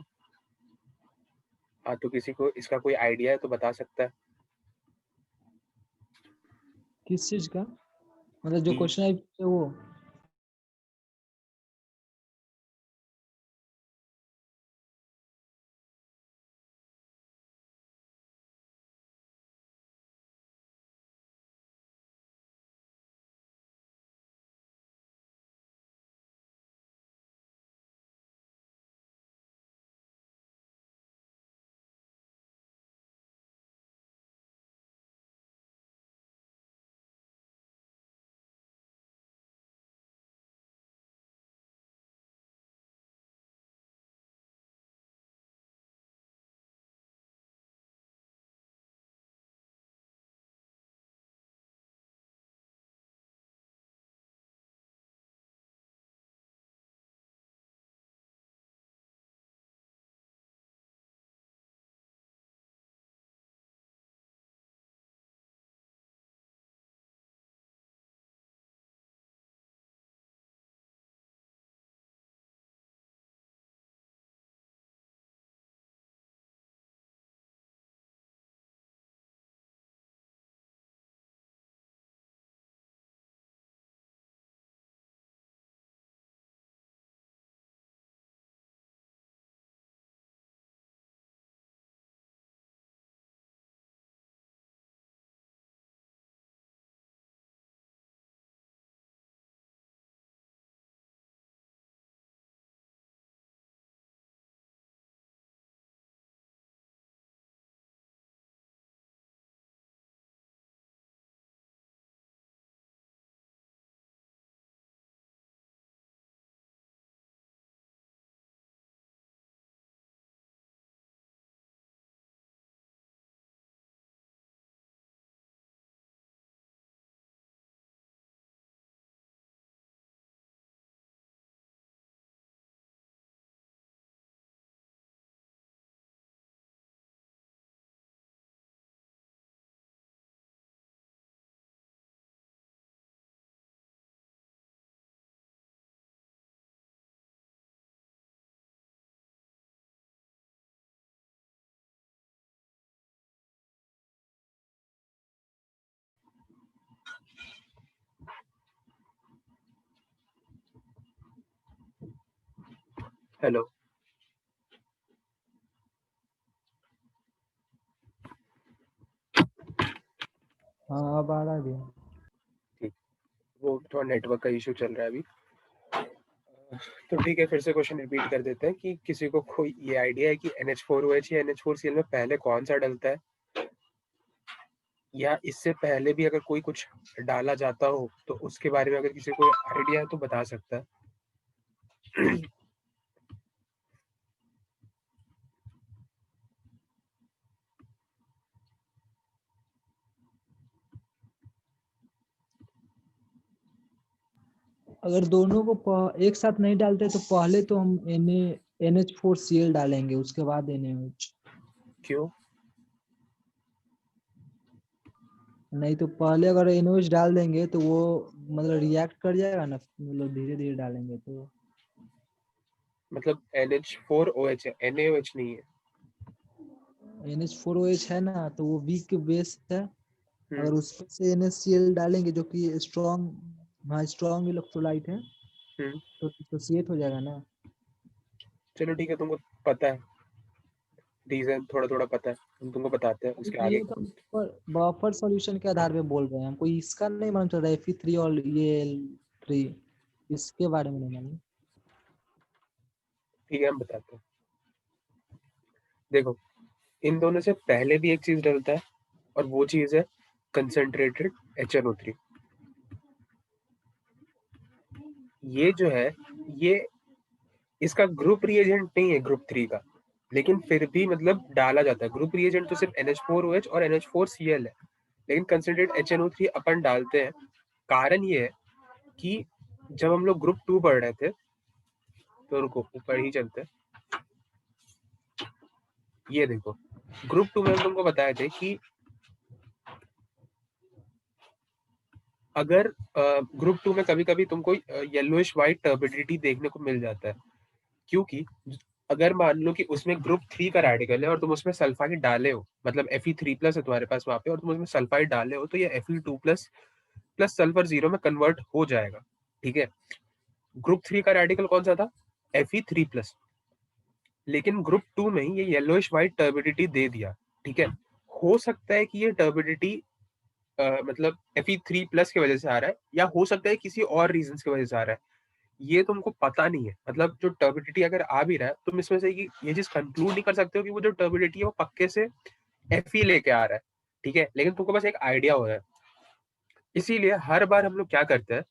हाँ, तो किसी को इसका कोई आइडिया है तो बता सकता है। किस चीज का? मतलब जो कि क्वेश्चन है वो हेलो। अब आ रहा है भैया। ठीक, वो थोड़ा नेटवर्क का इशू चल रहा है अभी। तो ठीक है, फिर से क्वेश्चन रिपीट कर देते हैं कि किसी को कोई ये आइडिया है कि NH4OH या NH4Cl में पहले कौन सा डलता है, या इससे पहले भी अगर कोई कुछ डाला जाता हो तो उसके बारे में अगर किसी को आइडिया है तो बता सकता है। अगर दोनों को एक साथ नहीं डालते तो पहले तो हम NH4Cl डालेंगे, उसके बाद NaOH। क्यों? नहीं तो पहले अगर NaOH डाल देंगे तो वो मतलब रिएक्ट कर जाएगा ना, मतलब धीरे धीरे डालेंगे तो। मतलब NH4OH है, NaOH नहीं है। NH4OH है ना, तो वो वीक बेस है। अगर हम्म, उसमें से NaCl डालेंगे जो कि स्ट्रॉन्ग इलेक्ट्रोलाइट है, तो डिसोसिएट हो जाएगा ना। चलो ठीक है, तुमको पता है रीजन, थोड़ा थोड़ा पता है, हम तुमको बताते हैं उसके आगे ये तो बफर सॉल्यूशन के आधार पे बोल रहे हैं, हमको इसका नहीं मालूम चल रहा है Fe3 और ये L3, इसके बारे में नहीं मालूम। ठीक है, हम बताते हैं। देखो, इन दोनों से पहले भी एक चीज डलता है और वो चीज है कंसंट्रेटेड HNO3। ये जो है, ये इसका ग्रुप रिएजेंट नहीं है ग्रुप 3 का, लेकिन फिर भी मतलब डाला जाता है। ग्रुप रिएजेंट तो सिर्फ NH4OH और NH4Cl है, लेकिन कंसंट्रेटेड HNO3 अपन डालते हैं। कारण ये है कि जब हम लोग ग्रुप 2 पढ़ रहे थे, तो रुको ऊपर ही चलते हैं। ये देखो, ग्रुप 2 में हम तुमको बताए थे कि अगर ग्रुप 2 में कभी कभी तुमको येलोइश व्हाइट टर्बिडिटी देखने को मिल जाता है, क्योंकि अगर मान लो कि उसमें ग्रुप 3 का रेडिकल है और तुम उसमें सल्फाइड डाले हो, मतलब Fe3+ है तुम्हारे पास वहां पे, और तुम उसमें सल्फाइड डाले हो, तो ये Fe2+ प्लस सल्फर 0 में कन्वर्ट हो जाएगा। ठीक है, ग्रुप 3 का रेडिकल कौन सा था? Fe3+, लेकिन ग्रुप 2 में ही ये येलोइश व्हाइट टर्बिडिटी दे दिया। ठीक है, हो सकता है कि ये टर्बिडिटी मतलब Fe3+ की वजह से आ रहा है, या हो सकता है किसी और रीजन की वजह से आ रहा है, ये तुमको पता नहीं है। मतलब जो टर्बिडिटी अगर आ भी रहा है, तुम इसमें से ये चीज कंक्लूड नहीं कर सकते हो कि वो जो टर्बिडिटी है वो पक्के से Fe लेके आ रहा है। ठीक है, लेकिन तुमको बस एक आइडिया हो रहा है। इसीलिए हर बार हम लोग क्या करते हैं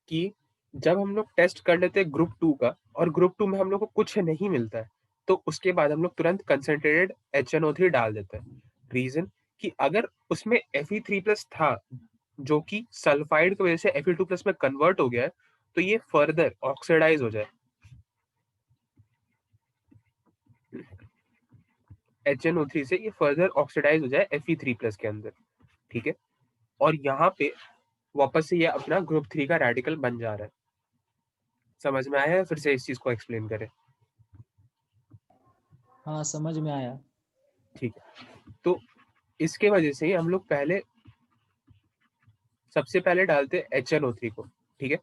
कि जब हम लोग टेस्ट कर लेते हैं ग्रुप 2 का, और ग्रुप 2 में हम लोग को कुछ नहीं मिलता है, तो उसके बाद हम लोग तुरंत कंसंट्रेटेड HNO3 डाल देते हैं। रीजन कि अगर उसमें Fe3+ था, जो कि सल्फाइड की वजह से Fe2+ में कन्वर्ट हो गया है, तो ये फर्दर ऑक्सीडाइज हो जाए, HNO3 से ये फर्दर ऑक्सीडाइज हो जाए Fe3+ के अंदर। ठीक है, और यहाँ पे वापस से ये अपना ग्रुप 3 का रेडिकल बन जा रहा है। समझ में आया है? फिर से इस चीज को एक्सप्लेन करें। हाँ समझ में आया। ठीक है, तो इसके वजह से ही हम लोग सबसे पहले डालते HNO3 को। ठीक है,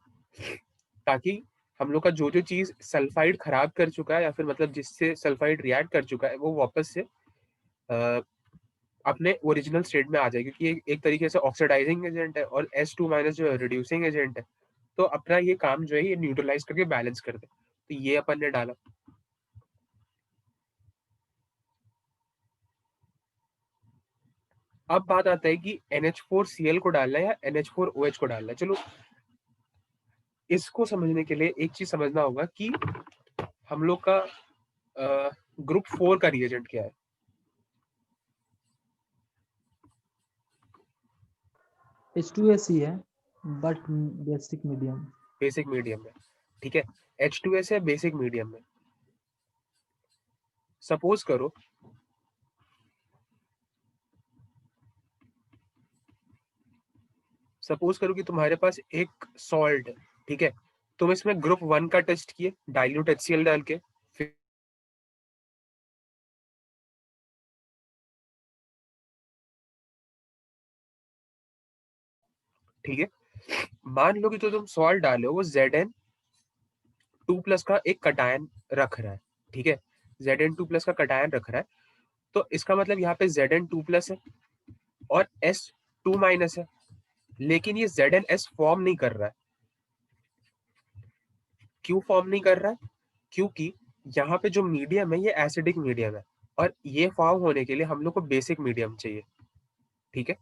ताकि हम लोग का जो जो चीज सल्फाइड खराब कर चुका है, या फिर मतलब जिससे सल्फाइड रिएक्ट कर चुका है, वो वापस से अपने ओरिजिनल स्टेट में आ जाए, क्योंकि एक तरीके से ऑक्सीडाइजिंग एजेंट है, और H2- जो रिड्यूसिंग एजेंट है, तो अपना ये काम जो है ये न्यूट्रलाइज करके बैलेंस कर दे। तो ये अपन ने डाला। अब बात आता है कि NH4Cl को डालना है या NH4OH को डालना है। चलो, इसको समझने के लिए एक चीज समझना होगा कि हम लोग का ग्रुप 4 का रिएजेंट क्या है। H2SE है, but basic medium. Basic medium में। ठीक है, H2S है बेसिक मीडियम में। सपोज करो कि तुम्हारे पास एक सॉल्ट है। ठीक है, तुम इसमें ग्रुप 1 का टेस्ट किए डाइल्यूट HCl डाल के, ठीक है, मान लो कि जो तुम सॉल्ट डाले हो वो Zn2+ का एक कटायन रख रहा है। ठीक है, Zn2+ का कटायन रख रहा है, तो इसका मतलब यहाँ पे Zn2+ है और S 2 माइनस है, लेकिन ये ZnS फॉर्म नहीं कर रहा है। क्यों फॉर्म नहीं कर रहा है? क्योंकि यहाँ पे जो मीडियम है ये एसिडिक मीडियम है, और ये फॉर्म होने के लिए हम लोग को बेसिक मीडियम चाहिए। ठीक है,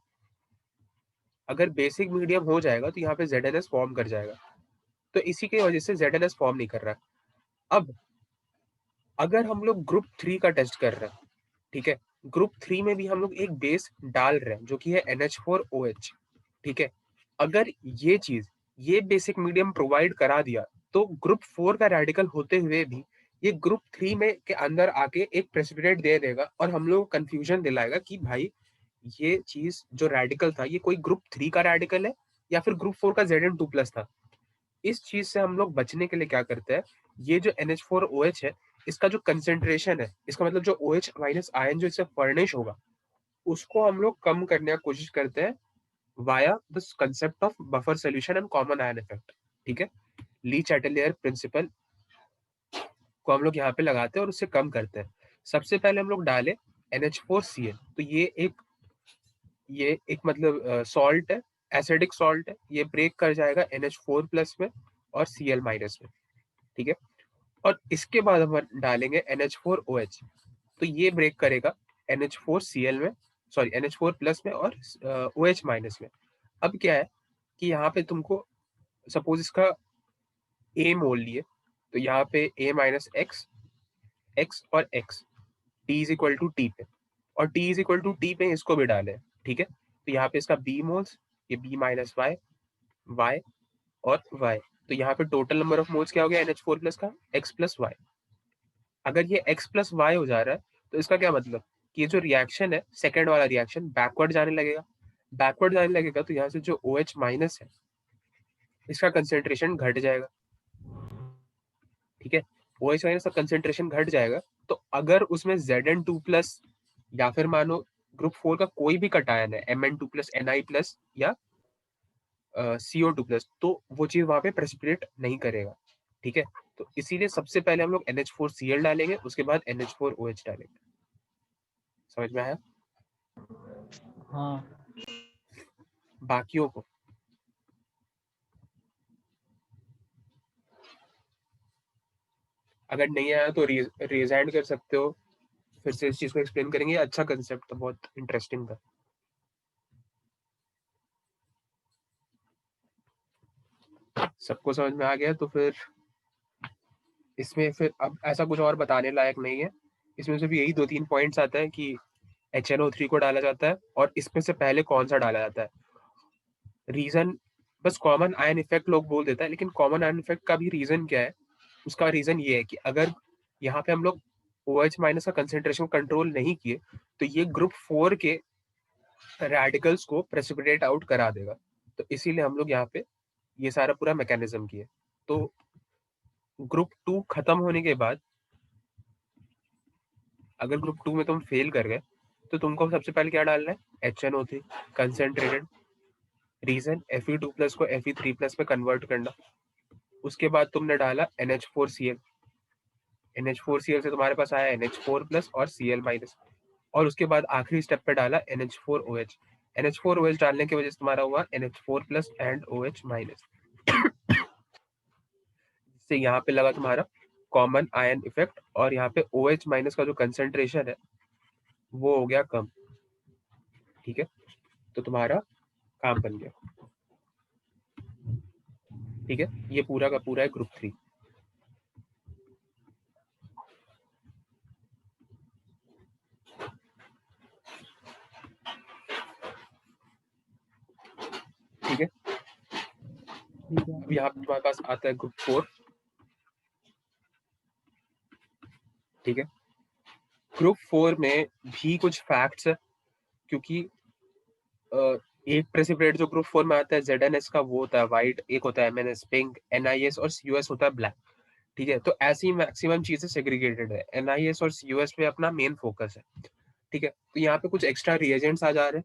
अगर बेसिक मीडियम हो जाएगा तो यहाँ पे ZnS फॉर्म कर जाएगा, तो इसी की वजह से ZnS फॉर्म नहीं कर रहा है। अब अगर हम लोग ग्रुप 3 का टेस्ट कर रहे हैं, ठीक है, ग्रुप 3 में भी हम लोग एक बेस डाल रहे हैं जो कि है NH4OH। ठीक है, अगर ये चीज, ये बेसिक मीडियम प्रोवाइड करा दिया तो ग्रुप 4 का रेडिकल होते हुए भी ये ग्रुप 3 में के अंदर आके एक प्रेसिपिटेट दे देगा, और हम लोग को कंफ्यूजन दिलाएगा कि भाई ये चीज जो रेडिकल था ये कोई ग्रुप 3 का रेडिकल है या फिर ग्रुप 4 का Zn2+ था। इस चीज से हम लोग बचने के लिए क्या करते हैं, ये जो NH4OH है इसका जो कंसेंट्रेशन है, इसका मतलब जो OH माइनस आयन जो इससे फर्निश होगा उसको हम लोग कम करने की कोशिश करते हैं via the concept of buffer solution and common ion effect. ठीक है, ली चैटलियर प्रिंसिपल को हम लोग यहाँ पे लगाते हैं और उससे कम करते हैं। सबसे पहले हम लोग डाले NH4Cl, तो ये एक मतलब सॉल्ट है, एसिडिक सॉल्ट है, ये ब्रेक कर जाएगा NH4+ में और Cl- में। ठीक है, और इसके बाद हम डालेंगे NH4OH, तो ये ब्रेक करेगा NH4Cl में, सॉरी NH4+ में और OH- में। अब क्या है कि यहाँ पे तुमको सपोज इसका A मोल लिए, तो यहाँ पे A माइनस x और x t is equal to T पे, और t is equal to T पे इसको भी डाले। ठीक है, तो यहाँ पे इसका b मोल्स, ये b माइनस y और y, तो यहाँ पे टोटल नंबर ऑफ मोल्स क्या हो गया NH4+ का x+y। अगर ये x+y हो जा रहा है तो इसका क्या मतलब कि ये जो रिएक्शन है, सेकेंड वाला रिएक्शन बैकवर्ड जाने लगेगा। बैकवर्ड जाने लगेगा तो यहाँ से जो OH- है इसका कंसेंट्रेशन घट जाएगा। ठीक है, OH- का कंसेंट्रेशन घट जाएगा, तो अगर उसमें Zn2+ या फिर मानो ग्रुप 4 का कोई भी कटायन है Mn2+, Ni+ या CO2+, तो वो चीज वहां पे प्रेसिपिटेट नहीं करेगा। ठीक है, तो इसीलिए सबसे पहले हम लोग NH4Cl डालेंगे, उसके बाद NH4OH डालेंगे। समझ में आया? हाँ बाकियों को अगर नहीं आया तो रिजाइंड कर सकते हो, फिर से इस चीज को एक्सप्लेन करेंगे। अच्छा कंसेप्ट था, बहुत इंटरेस्टिंग था। सबको समझ में आ गया? तो फिर इसमें फिर अब ऐसा कुछ और बताने लायक नहीं है, इसमें सिर्फ यही 2-3 पॉइंट्स आता है कि HNO3 को डाला जाता है और इसमें से पहले कौन सा डाला जाता है। रीजन बस कॉमन आयन इफेक्ट लोग बोल देता है, लेकिन कॉमन आयन इफेक्ट का भी रीजन क्या है? उसका रीजन ये है कि अगर यहाँ पे हम लोग OH- का कंसेंट्रेशन कंट्रोल नहीं किए तो ये ग्रुप 4 के रेडिकल्स को प्रेसिपिटेट आउट करा देगा। तो इसीलिए हम लोग यहाँ पे ये सारा पूरा मैकेनिज्म किए। तो ग्रुप 2 खत्म होने के बाद अगर ग्रुप 2 में तुम फेल कर गए तो तुमको सबसे पहले क्या डालना है? HNO3 concentrated. रीजन Fe2+ को Fe3+ में कन्वर्ट करना। उसके बाद तुमने डाला NH4Cl, NH4Cl से तुम्हारे पास आया NH4+ और Cl-, और उसके बाद आखिरी स्टेप पे डाला NH4OH। NH4OH डालने की वजह से तुम्हारा हुआ NH4+ एंड OH-, जिससे यहाँ पे लगा तुम्हारा कॉमन आयन इफेक्ट, और यहाँ पे OH- का जो कंसेंट्रेशन है वो हो गया कम। ठीक है, तो तुम्हारा काम बन गया। ठीक है, ये पूरा का पूरा है ग्रुप 3। ठीक है, ठीक है। अब यहाँ पे तुम्हारे पास आता है ग्रुप 4। ठीक है, ग्रुप 4 में भी कुछ फैक्ट्स है, क्योंकि एक प्रेसिपिटेट जो ग्रुप 4 में आता है ZnS का वो होता है व्हाइट, एक होता है MnS पिंक, NiS और COS होता है ब्लैक। ठीक है, तो ऐसी मैक्सिमम चीजें सेग्रीगेटेड है, NiS और COS पे अपना मेन फोकस है। ठीक है, तो यहाँ पे कुछ एक्स्ट्रा रिएजेंट्स आ जा रहे हैं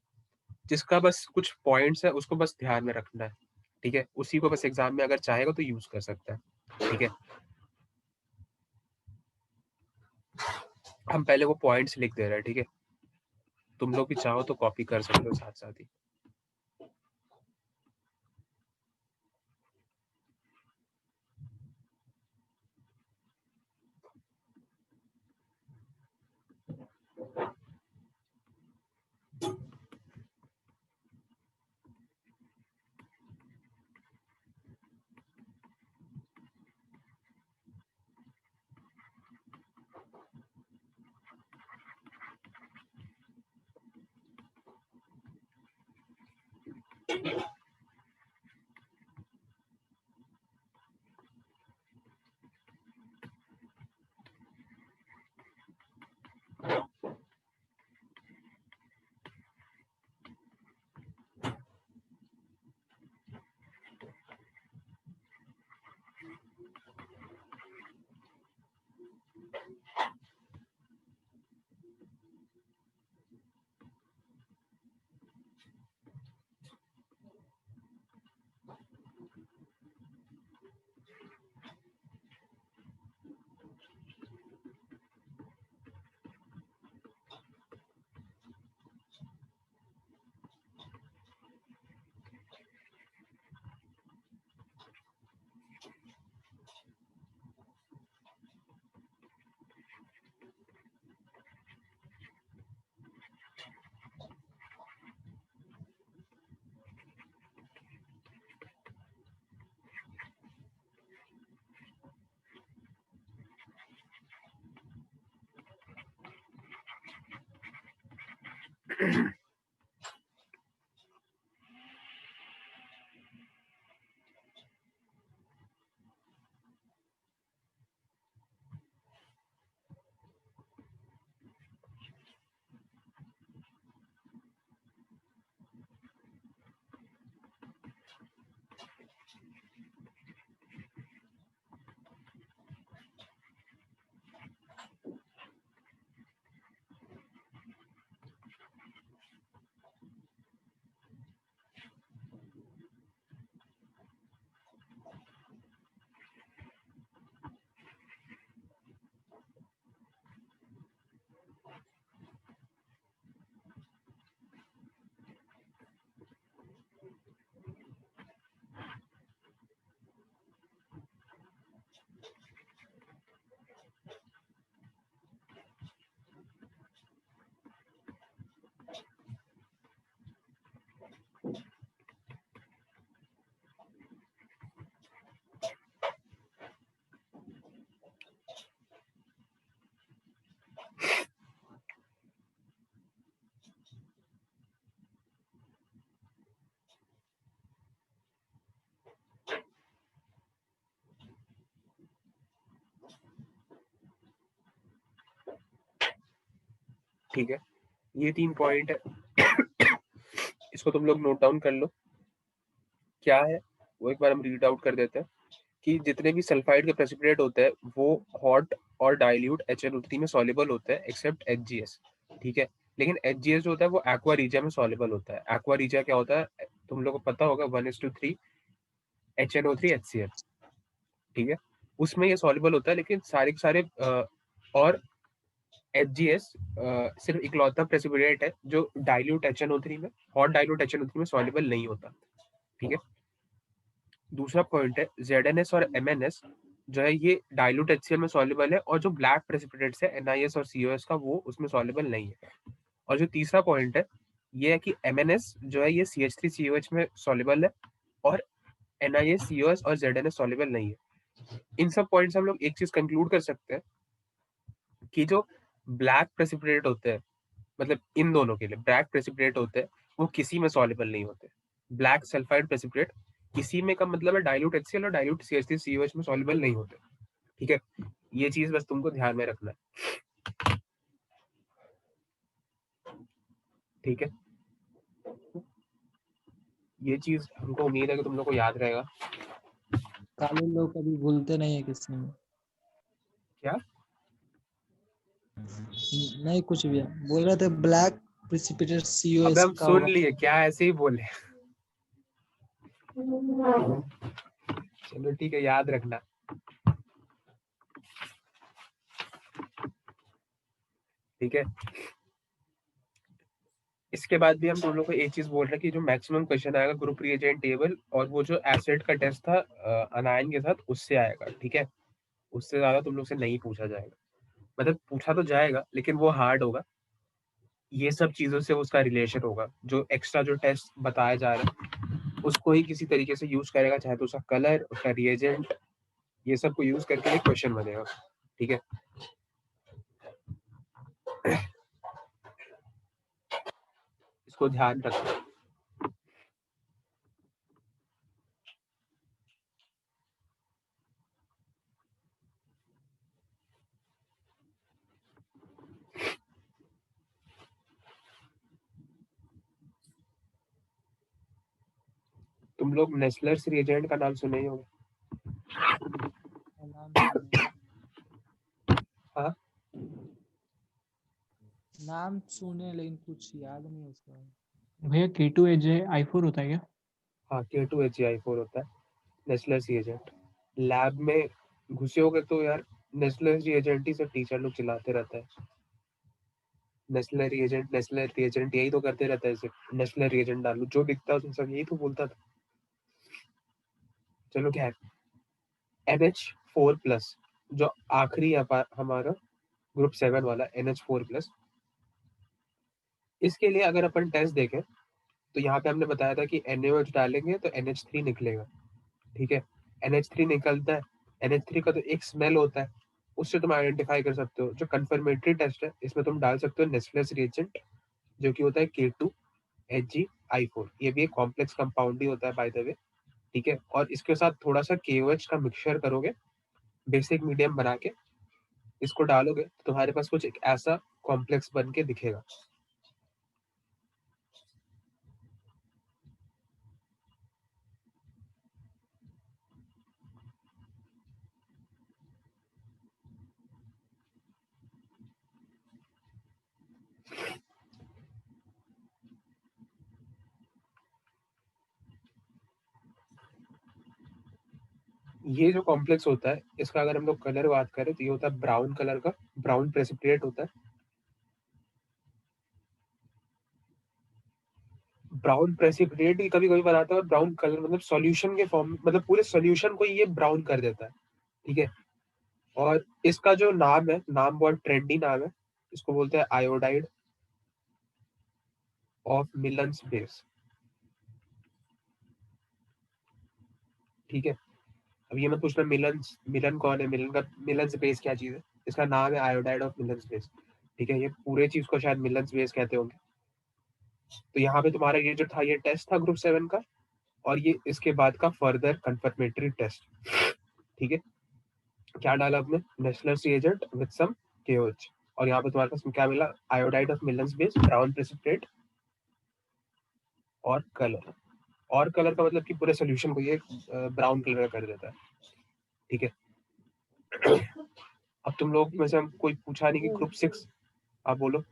जिसका बस कुछ पॉइंट्स है, उसको बस ध्यान में रखना है। ठीक है, उसी को बस एग्जाम में अगर चाहेगा तो यूज कर सकता है। ठीक है, हम पहले वो पॉइंट्स लिख दे रहे हैं। ठीक है, तुम लोग भी चाहो तो कॉपी कर सकते हो साथ साथ ही। ठीक है, ये 3 पॉइंट है। इसको तुम लोग नोट डाउन कर लो। क्या है वो एक बार हम रीड आउट कर देते हैं कि जितने भी सल्फाइड के प्रेसिपिटेट होते हैं वो हॉट और डाइल्यूट HNO3 में सॉल्युबल होते हैं एक्सेप्ट HGS। ठीक है, लेकिन HGS जो होता है वो एक्वा रीजिया में सॉल्युबल होता है। एक्वा रीजिया क्या होता है तुम लोग को पता होगा, 1:3 HNO3 HCl। ठीक है, उसमें ये सॉल्युबल होता है, लेकिन सारे के सारे और HGS सिर्फ इकलौता प्रेसिपिटेट है जो डाइल्यूट HNO3 में, हॉट डाइल्यूट HNO3 में सॉल्युबल नहीं होता। ठीक है, दूसरा पॉइंट है ZNS और MNS जो है ये डाइल्यूट HCl में सॉल्युबल है, और जो ब्लैक प्रेसिपिटेट्स है NiS और COS का वो उसमें सॉल्युबल नहीं है। और जो तीसरा पॉइंट है ये है कि MNS जो है ये CH3COH में सॉल्युबल है, और NiS COS और ZNS सॉल्युबल नहीं है। इन सब पॉइंट्स हम लोग एक चीज कंक्लूड कर सकते हैं कि जो ब्लैक प्रेसिपिटेट होते हैं, मतलब इन दोनों के लिए ब्लैक प्रेसिपिटेट होते हैं, वो किसी में सॉल्युबल नहीं होते। ब्लैक सल्फाइड प्रेसिपिटेट किसी में का मतलब है डाइल्यूट HCl और डाइल्यूट CH3COH में सॉल्युबल नहीं होते। ठीक है, ये चीज बस तुमको ध्यान में रखना है। ठीक है, ये चीज हमको उम्मीद है कि तुम लोग को याद रहेगा। काले लोग कभी भूलते नहीं है किसी में। क्या? नहीं कुछ भी, बोल रहे थे ब्लैक प्रेसिपिटेट अब COS हम का सुन होगा। लिए, क्या ऐसे ही बोले? चलो ठीक है, याद रखना। ठीक है, इसके बाद भी हम तुम लोग को एक चीज बोल रहे हैं कि जो मैक्सिमम क्वेश्चन आएगा ग्रुप रिएजेंट टेबल और वो जो एसिड का टेस्ट था अनायन के साथ, उससे आएगा। ठीक है, उससे ज्यादा तुम लोग से नहीं पूछा जाएगा, मतलब पूछा तो जाएगा लेकिन वो हार्ड होगा। ये सब चीजों से उसका रिलेशन होगा, जो एक्स्ट्रा जो टेस्ट बताया जा रहा है उसको ही किसी तरीके से यूज करेगा, चाहे तो उसका कलर, उसका रिएजेंट, ये सब को यूज करके एक क्वेश्चन बनेगा। ठीक है, इसको ध्यान रखना। तुम लोग नेस्लर्स रिएजेंट का नाम सुने ही होंगे। नाम सुने हाँ नाम सुने लेकिन कुछ याद नहीं उसका। भैया K2HJ I4 होता है क्या? हाँ, K2HI4 होता है नेस्लर्स रिएजेंट। लैब में घुसे होगे तो यार नेस्लर्स रिएजेंट ही सब टीचर लोग चिल्लाते रहते हैं, नेस्लर रिएजेंट यही तो करते रहता है, सिर्फ नेस्लर रिएजेंट डालो, जो दिखता है उसमें सब यही तो बोलता था। चलो क्या है, NH4+ जो आखिरी हमारा ग्रुप 7 वाला NH4+, इसके लिए अगर अपन टेस्ट देखें तो यहाँ पे हमने बताया था कि NaOH डालेंगे तो NH3 निकलेगा, ठीक है। NH3 निकलता है, NH3 का तो एक स्मेल होता है, उससे तुम आइडेंटिफाई कर सकते हो। जो कंफर्मेटरी टेस्ट है इसमें तुम डाल सकते हो नेस्लर्स रिएजेंट जो कि होता है K2HgI4, ये भी एक कॉम्प्लेक्स कंपाउंड ही होता है बाय द वे, ठीक है। और इसके साथ थोड़ा सा KOH का मिक्सचर करोगे बेसिक मीडियम बना के, इसको डालोगे तो तुम्हारे पास कुछ एक ऐसा कॉम्प्लेक्स बन के दिखेगा। ये जो कॉम्प्लेक्स होता है इसका अगर हम लोग कलर बात करें तो ये होता है ब्राउन कलर का, ब्राउन प्रेसिपिटेट होता है। ब्राउन प्रेसिपिटेट ही कभी कभी बनाता है, और ब्राउन कलर मतलब सॉल्यूशन के फॉर्म, मतलब पूरे सॉल्यूशन को ये ब्राउन कर देता है, ठीक है। और इसका जो नाम है, नाम बहुत ट्रेंडी नाम है, इसको बोलते हैं आयोडाइड ऑफ मिलन्स बेस, ठीक है। अब ये मत पूछना मिलन कौन है, मिलन्स बेस क्या चीज है, इसका नाम है आयोडाइड ऑफ मिलन्स बेस, ठीक है। ये पूरे चीज को शायद मिलन्स बेस कहते होंगे। तो यहाँ पे तुम्हारा ये जो था ये टेस्ट था ग्रुप 7 का, और ये इसके बाद का फर्दर कंफर्मेटरी टेस्ट, ठीक है। क्या डाला आपने, Nessler's reagent with some KOH, और यहाँ पे तुम्हारे पास क्या मिला, iodide of Millon's base, brown precipitate और कलर। और कलर का मतलब कि पूरे सोल्यूशन को ये ब्राउन कलर कर देता है, ठीक है। अब तुम लोग में से हम कोई पूछा नहीं कि ग्रुप 6, आप बोलो।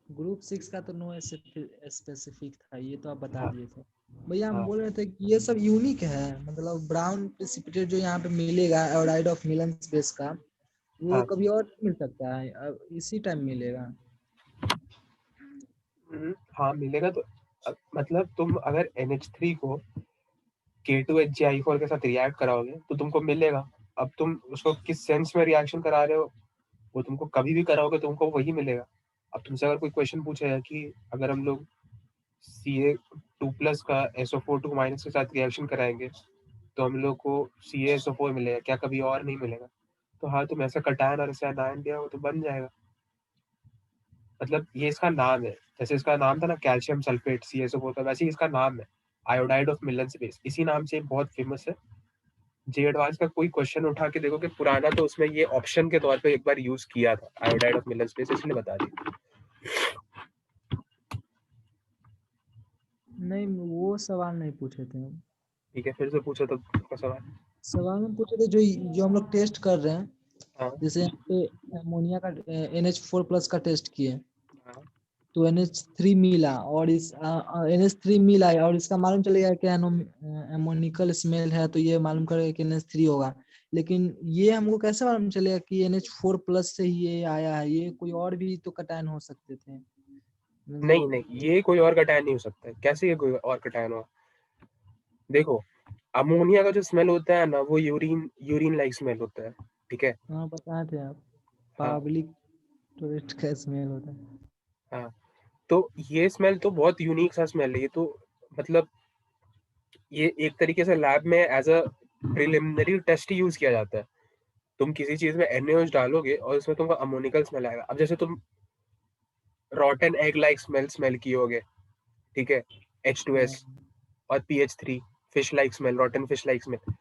ग्रुप 6 का तो नो स्पेसिफिक था, ये तो आप बता हाँ दिए थे। भैया हम हाँ बोल रहे थे कि ये सब यूनिक है, मतलब ब्राउन प्रेसिपिटेट जो यहाँ पे मिलेगा आयोडाइड ऑफ मिलन्स बेस का, वो हाँ। कभी और नहीं मिल सकता है, अब इसी टाइम मिलेगा। हाँ मिलेगा तो मतलब तुम अगर NH3 को K2HgI4 के साथ रिएक्ट कराओगे तो तुमको मिलेगा। अब तुम उसको किस सेंस में रिएक्शन करा रहे हो, वो तुमको कभी भी कराओगे तुमको वही मिलेगा। अब तुमसे अगर कोई क्वेश्चन पूछेगा कि अगर हम लोग Ca2+ का SO4 2- के साथ रिएक्शन कराएंगे तो हम लोग को CaSO4 मिलेगा क्या, कभी और नहीं मिलेगा। तो हाँ, तुम ऐसा कटायन और ऐसा आयन दिया हो तो बन जाएगा। मतलब ये इसका नाम है, जैसे इसका नाम था ना कैल्शियम सल्फेट CaSO4 का, वैसे ही इसका नाम है आयोडाइड ऑफ मिलन्स बेस, इसी नाम से बहुत फेमस है। जे एडवांस का कोई क्वेश्चन उठा के देखो कि पुराना, तो उसमें ये ऑप्शन के तौर पे एक बार यूज किया था आयोडाइड ऑफ मिलन्स बेस, इसलिए बता दिया। नहीं वो सवाल नहीं पूछे थे हम। ठीक है, फिर से पूछो तो आपका सवाल। सवाल में पूछे थे जो जो हम लोग टेस्ट कर रहे हैं, हाँ जैसे यहाँ पे अमोनिया का NH4+ का टेस्ट किए हाँ तो NH3 मिला, और इस NH3 मिला है, और इसका मालूम चलेगा कि एमोनिकल स्मेल है, तो ये मालूम करेगा कि NH3 होगा। लेकिन ये हमको कैसे मालूम चलेगा कि NH4+ से ही ये आया है, ये कोई और भी तो कटायन हो सकते थे। नहीं नहीं, ये कोई और कटायन नहीं हो सकता है। कैसे ये कोई और कटायन हो, देखो अमोनिया का जो स्मेल होता है ना वो यूरिन लाइक स्मेल होता है, ठीक है। हाँ बताए थे आप, हाँ पब्लिक टॉयलेट का स्मेल होता है। हाँ। तो ये स्मेल तो बहुत यूनिक सा स्मेल है, ये तो मतलब ये एक तरीके से लैब में एज अ प्रिलिमिनरी टेस्ट ही यूज किया जाता है। तुम किसी चीज में NaOH डालोगे और उसमें तुमको अमोनिकल स्मेल आएगा। अब जैसे तुम रॉटन एग लाइक स्मेल किए, ठीक है, H2S हाँ। और PH3 fish like smell, रॉटन fish like smell,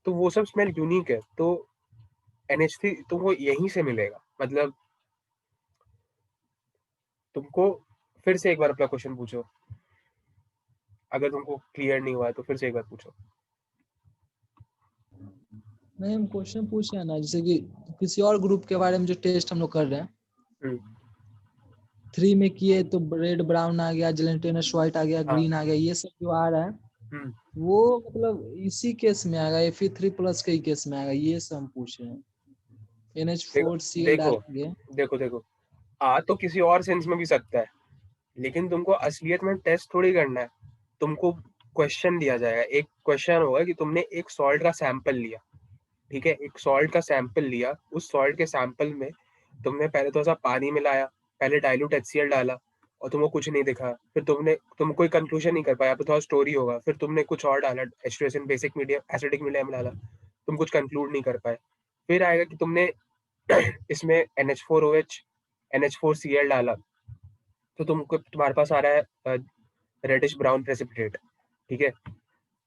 तो वो सब स्मेल यूनिक है। तो NH3 तुमको यहीं से मिलेगा। मतलब तुमको फिर से एक बार अपना क्वेश्चन पूछो, अगर तुमको क्लियर नहीं हुआ है तो फिर से एक बार पूछो। नहीं, हम क्वेश्चन पूछ रहे हैं ना, जैसे कि किसी और ग्रुप के बारे में जो टेस्ट हम लोग कर रहे हैं, हम्म, 3 में किए तो रेड ब्राउन आ गया, जेलेंटिनस व्हाइट आ गया, हाँ, ग्रीन आ गया, ये सब जो आ रहा है हम्म, वो मतलब इसी केस में आएगा, Fe3+ के ही केस में आएगा, ये सब हम पूछ रहे हैं। देखो NH4Cl देखो डालेंगे। देखो आ तो किसी और सेंस में भी सकता है, लेकिन तुमको असलियत में टेस्ट थोड़ी करना है। तुमको क्वेश्चन दिया जाएगा, एक क्वेश्चन होगा कि तुमने एक सॉल्ट का सैंपल लिया, ठीक है, एक सॉल्ट का सैंपल लिया, उस सॉल्ट के सैंपल में तुमने पहले थोड़ा सा पानी मिलाया, पहले डाइल्यूट HCl डाला और तुमको कुछ नहीं दिखा, फिर तुम कोई कंक्लूजन नहीं कर पाया, फिर थोड़ा स्टोरी होगा, फिर तुमने कुछ और डाला, H2SN basic medium acidic medium डाला, तुम कुछ कंक्लूड नहीं कर पाए, फिर आएगा कि तुमने इसमें NH4OH NH4Cl डाला, तो तुम्हारे पास आ रहा है रेडिश ब्राउन प्रेसिपिटेट, ठीक है।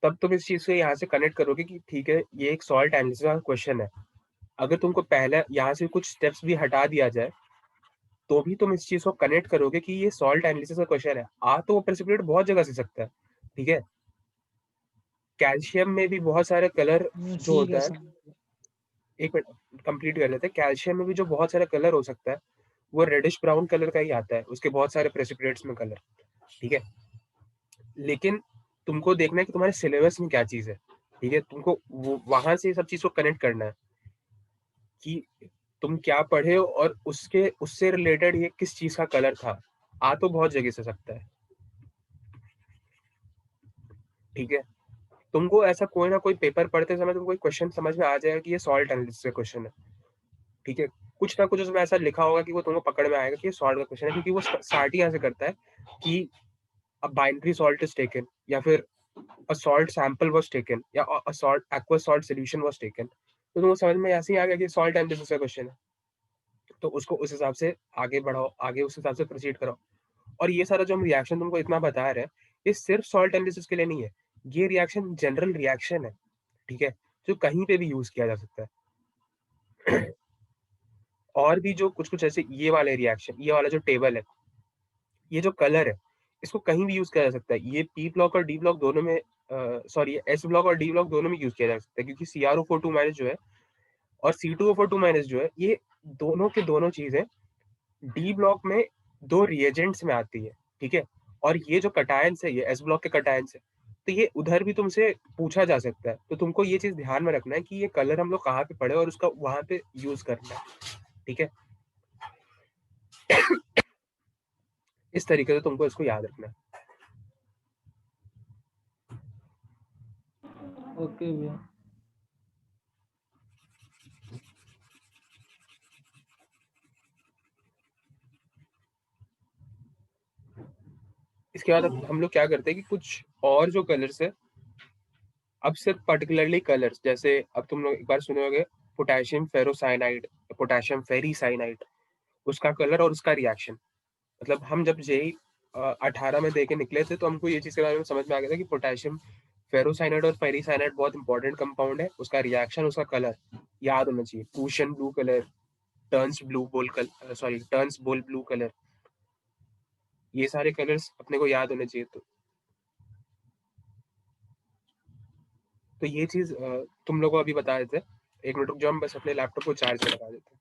तब तुम इस चीज से यहाँ से कनेक्ट करोगे कि ठीक है ये एक सॉल्ट एनालिसिस का क्वेश्चन है। अगर तुमको पहले यहाँ से कुछ स्टेप्स भी हटा दिया जाए तो भी तुम इस चीज को कनेक्ट करोगे कि ये सॉल्ट एनालिसिस का क्वेश्चन है। आ तो वो प्रेसिपिटेट बहुत जगह से सकता है, ठीक है। कैल्शियम में भी बहुत सारे कलर जो ठीक है होता है, सर। एक मिनट कंप्लीट कर लेते हैं। कैल्शियम में भी जो बहुत सारे कलर हो सकता है वो रेडिश ब्राउन कलर का ही आता है, उसके बहुत सारे प्रेसिपिटेट्स में कलर, ठीक है। लेकिन तुमको देखना है कि तुम्हारे सिलेबस में क्या चीज है, ठीक है। तुमको वहां से सब चीज को कनेक्ट करना है कि तुम क्या पढ़े हो और उसके उससे रिलेटेड ये किस चीज का कलर था। आ तो बहुत जगह से सकता है, ठीक है। तुमको ऐसा कोई ना कोई पेपर पढ़ते समय तुमको कोई क्वेश्चन समझ में आ जाएगा कि ये सॉल्ट एनालिसिस का क्वेश्चन है, ठीक है। कुछ ना कुछ उसमें ऐसा लिखा होगा कि वो तुमको पकड़ में आएगा कि ये सॉल्ट का क्वेश्चन है, क्योंकि वो स्टार्ट ही यहाँ से करता है कि a binary salt is taken या फिर a salt sample was taken या a salt aqueous salt solution was taken, तो तुमको समझ में ऐसे ही आ गया कि सॉल्ट एनालिसिस का क्वेश्चन है। तो उसको उस हिसाब से आगे बढ़ाओ, आगे उस हिसाब से प्रोसीड करो। और ये सारा जो हम रिएक्शन तुमको इतना बता रहे हैं ये सिर्फ सॉल्ट एनालिसिस के लिए नहीं है, ये रिएक्शन जनरल रिएक्शन है, ठीक है, जो कहीं पे भी यूज किया जा सकता है। और भी जो कुछ कुछ ऐसे ये वाले रिएक्शन, ये वाला जो टेबल है, ये जो कलर है, इसको कहीं भी यूज किया जा सकता है। ये पी ब्लॉक और डी ब्लॉक दोनों में सॉरी एस ब्लॉक और डी ब्लॉक दोनों में यूज किया जा सकता है, क्योंकि CrO4 2- जो है और C2O4 2- जो है, ये दोनों के दोनों चीजें डी ब्लॉक में दो रिएजेंट्स में आती है, ठीक है। और ये जो कटायंस है ये एस ब्लॉक के कटायंस है, तो ये उधर भी तुमसे पूछा जा सकता है। तो तुमको ये चीज ध्यान में रखना है कि ये कलर हम लोग कहाँ पे पढ़े और उसका वहां पे यूज करना है, ठीक है। इस तरीके से तुमको इसको याद रखना है। ओके भैया। इसके बाद अब हम लोग क्या करते हैं कि कुछ और जो कलर्स है, अब सिर्फ पर्टिकुलरली कलर्स, जैसे अब तुम लोग एक बार सुने होंगे पोटेशियम फेरोसाइनाइड, पोटेशियम फेरीसाइनाइड, उसका कलर और उसका रिएक्शन। मतलब हम जब JEE 18 में दे के निकले थे तो हमको ये चीज के बारे में समझ में आ गया था कि पोटेशियम फेरोसाइनाइड और फेरीसाइनाइड बहुत इंपॉर्टेंट कंपाउंड है, उसका रिएक्शन उसका कलर याद होना चाहिए। क्रूशियन ब्लू कलर, टर्न्स ब्लू बोल कलर, सॉरी टर्न्स बोल ब्लू कलर, ये सारे कलर्स अपने को याद होने चाहिए। तो ये चीज तुम लोगों को अभी बता देते हैं। एक मिनट रुक जाओ, हम बस अपने लैपटॉप को चार्ज पे लगा देते हैं।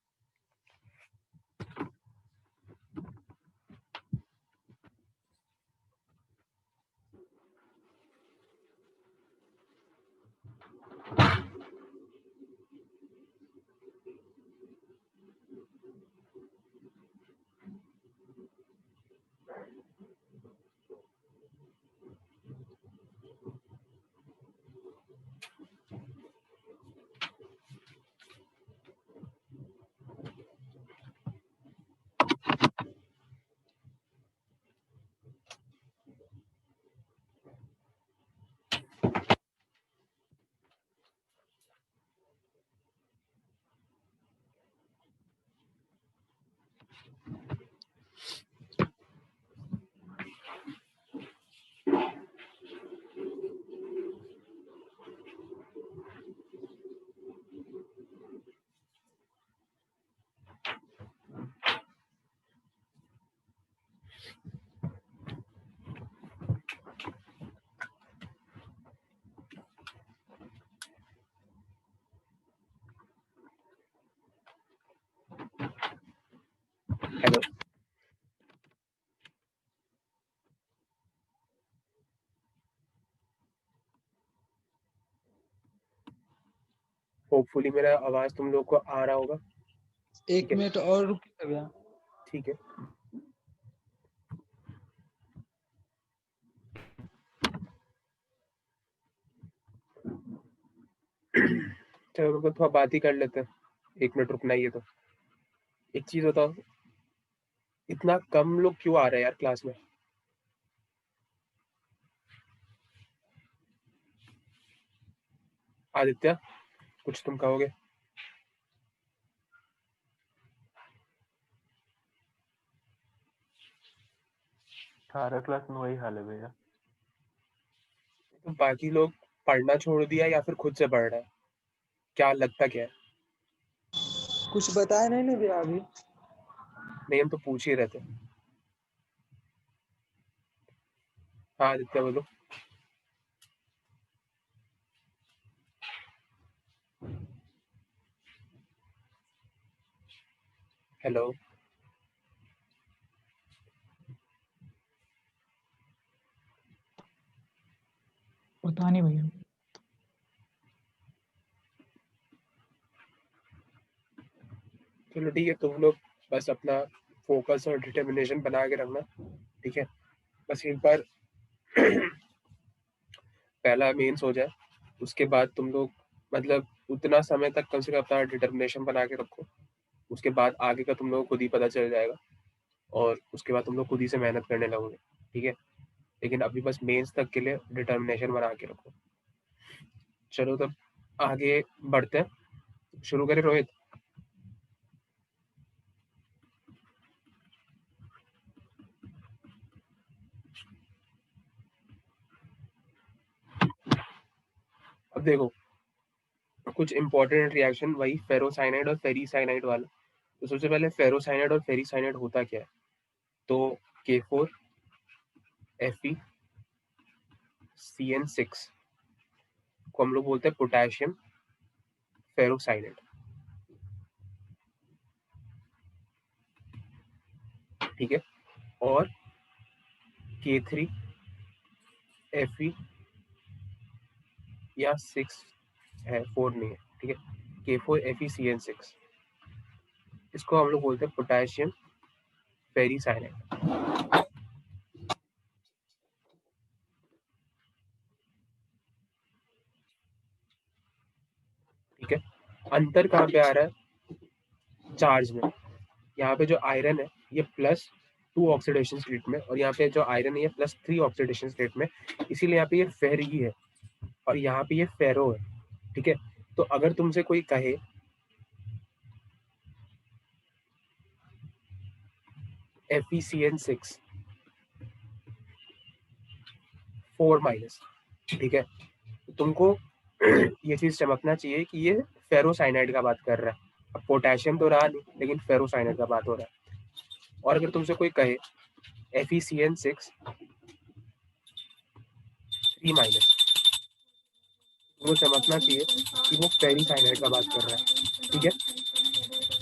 हेलो होपफुली मेरा आवाज तुम लोग को आ रहा होगा। एक ठीक है। मिनट और रुकिए भैया। ठीक है। चलो रुको, थोड़ा बात ही कर लेते हैं। 1 मिनट रुकना ही है तो। एक चीज बताओ, इतना कम लोग क्यों आ रहे हैं यार क्लास में? आदित्य, कुछ तुम कहोगे? सारा क्लास में वही हाल है भैया। तो बाकी लोग पढ़ना छोड़ दिया या फिर खुद से पढ़ रहे हैं? क्या लगता क्या है? कुछ बताया नहीं ना भैया अभी। नहीं, हम तो पूछ ही रहे थे। हाँ आदित्य बोलो। हेलो। पता नहीं भैया। चलो ठीक है, तुम लोग बस अपना फोकस और डिटर्मिनेशन बना के रखना। ठीक है, बस एक बार पहला मेंस हो जाए, उसके बाद तुम लोग मतलब उतना समय तक कम से कम अपना डिटर्मिनेशन बना के रखो। उसके बाद आगे का तुम लोग को खुद ही पता चल जाएगा और उसके बाद तुम लोग खुद ही से मेहनत करने लगोगे। ठीक है, लेकिन अभी बस मेंस तक के लिए डिटर्मिनेशन बना के रखो। चलो तब आगे बढ़ते हैं। शुरू करें रोहित? अब देखो, कुछ इंपॉर्टेंट रिएक्शन वही फेरोसाइनाइड और फेरीसाइनाइड वाला। तो सबसे पहले फेरोसाइनाइड और फेरीसाइनाइड होता क्या है? तो K4 FeCN6 को हम लोग बोलते हैं पोटेशियम फेरोसाइनाइड। ठीक है, और K3 Fe या 6 है, 4 नहीं है। ठीक है, K4 FeCN6, इसको हम लोग बोलते हैं पोटेशियम फेरीसाइनाइड। ठीक है, अंतर कहाँ पे आ रहा है? चार्ज में। यहाँ पे जो आयरन है ये +2 ऑक्सीडेशन स्टेट में, और यहाँ पे जो आयरन है ये +3 ऑक्सीडेशन स्टेट में, इसीलिए यहाँ पे ये फेर ही है और यहाँ पे ये फेरो है। ठीक है, तो अगर तुमसे कोई कहे FeCN6 4-, ठीक है, तो तुमको ये चीज चमकना चाहिए कि ये फेरोसाइनाइड का बात कर रहा है। अब पोटेशियम तो रहा नहीं, लेकिन फेरोसाइनाइड का बात हो रहा है। और अगर तुमसे कोई कहे FeCN6 3-, वो समझना चाहिए कि वो फेरीसाइनाइड का बात कर रहा है। ठीक है,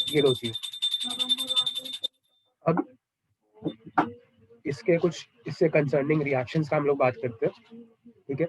ये दो चीज। अब इसके कुछ इससे कंसर्निंग रिएक्शंस का हम लोग बात करते हैं। ठीक है,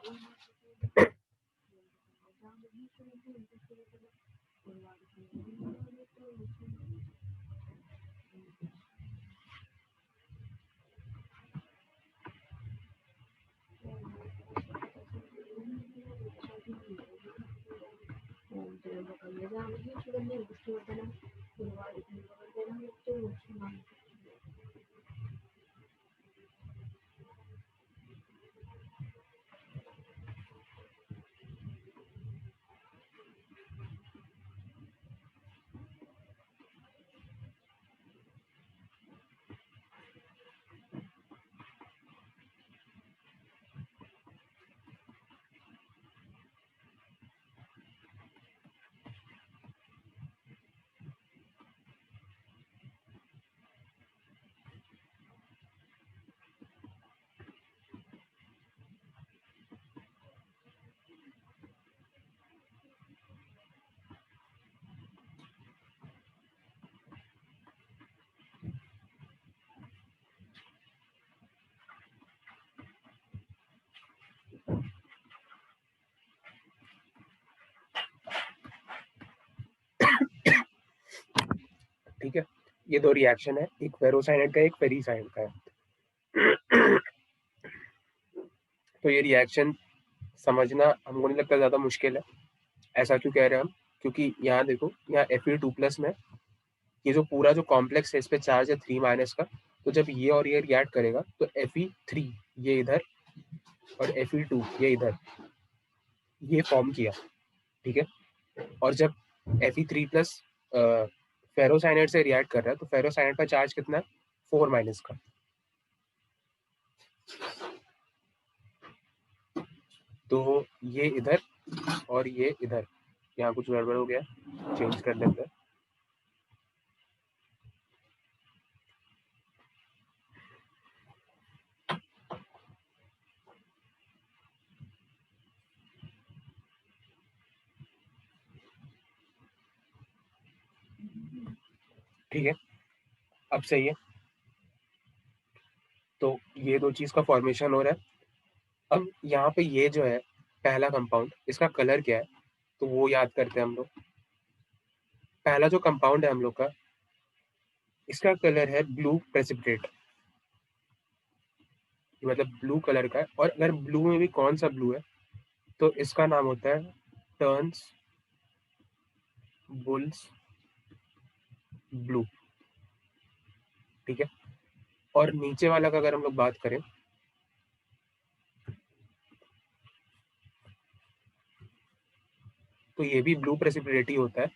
ठीक है, ये दो रिएक्शन है, एक फेरोसाइनाइड का, एक फेरिसाइनाइड का है। तो ये रिएक्शन समझना हमको नहीं लगता ज़्यादा मुश्किल है। ऐसा क्यों कह रहे हैं हम? क्योंकि यहाँ देखो, यहाँ Fe2+ में ये जो पूरा जो कॉम्प्लेक्स है, इस पे चार्ज है 3- का, तो जब ये और ये रिएक्ट करेगा तो Fe3 ये इधर और Fe2 ये इधर, ये फॉर्म किया, ठीक है। और जब Fe3+ फेरोसाइनाइड से रिएक्ट कर रहा है तो फेरोसाइनाइड का चार्ज कितना है? 4- का। तो ये इधर और ये इधर, यहाँ कुछ गड़बड़ हो गया, चेंज कर लेते हैं। ठीक है, अब सही है। तो ये दो चीज का फॉर्मेशन हो रहा है। अब यहाँ पे ये जो है पहला कंपाउंड, इसका कलर क्या है तो वो याद करते हैं हम लोग। पहला जो कंपाउंड है हम लोग का, इसका कलर है ब्लू प्रेसिपिटेट, मतलब ब्लू कलर का है। और अगर ब्लू में भी कौन सा ब्लू है तो इसका नाम होता है टर्न्स बुल्स ब्लू, ठीक है। और नीचे वाला का अगर हम लोग बात करें तो ये भी ब्लू प्रेसिपिटेट ही होता है।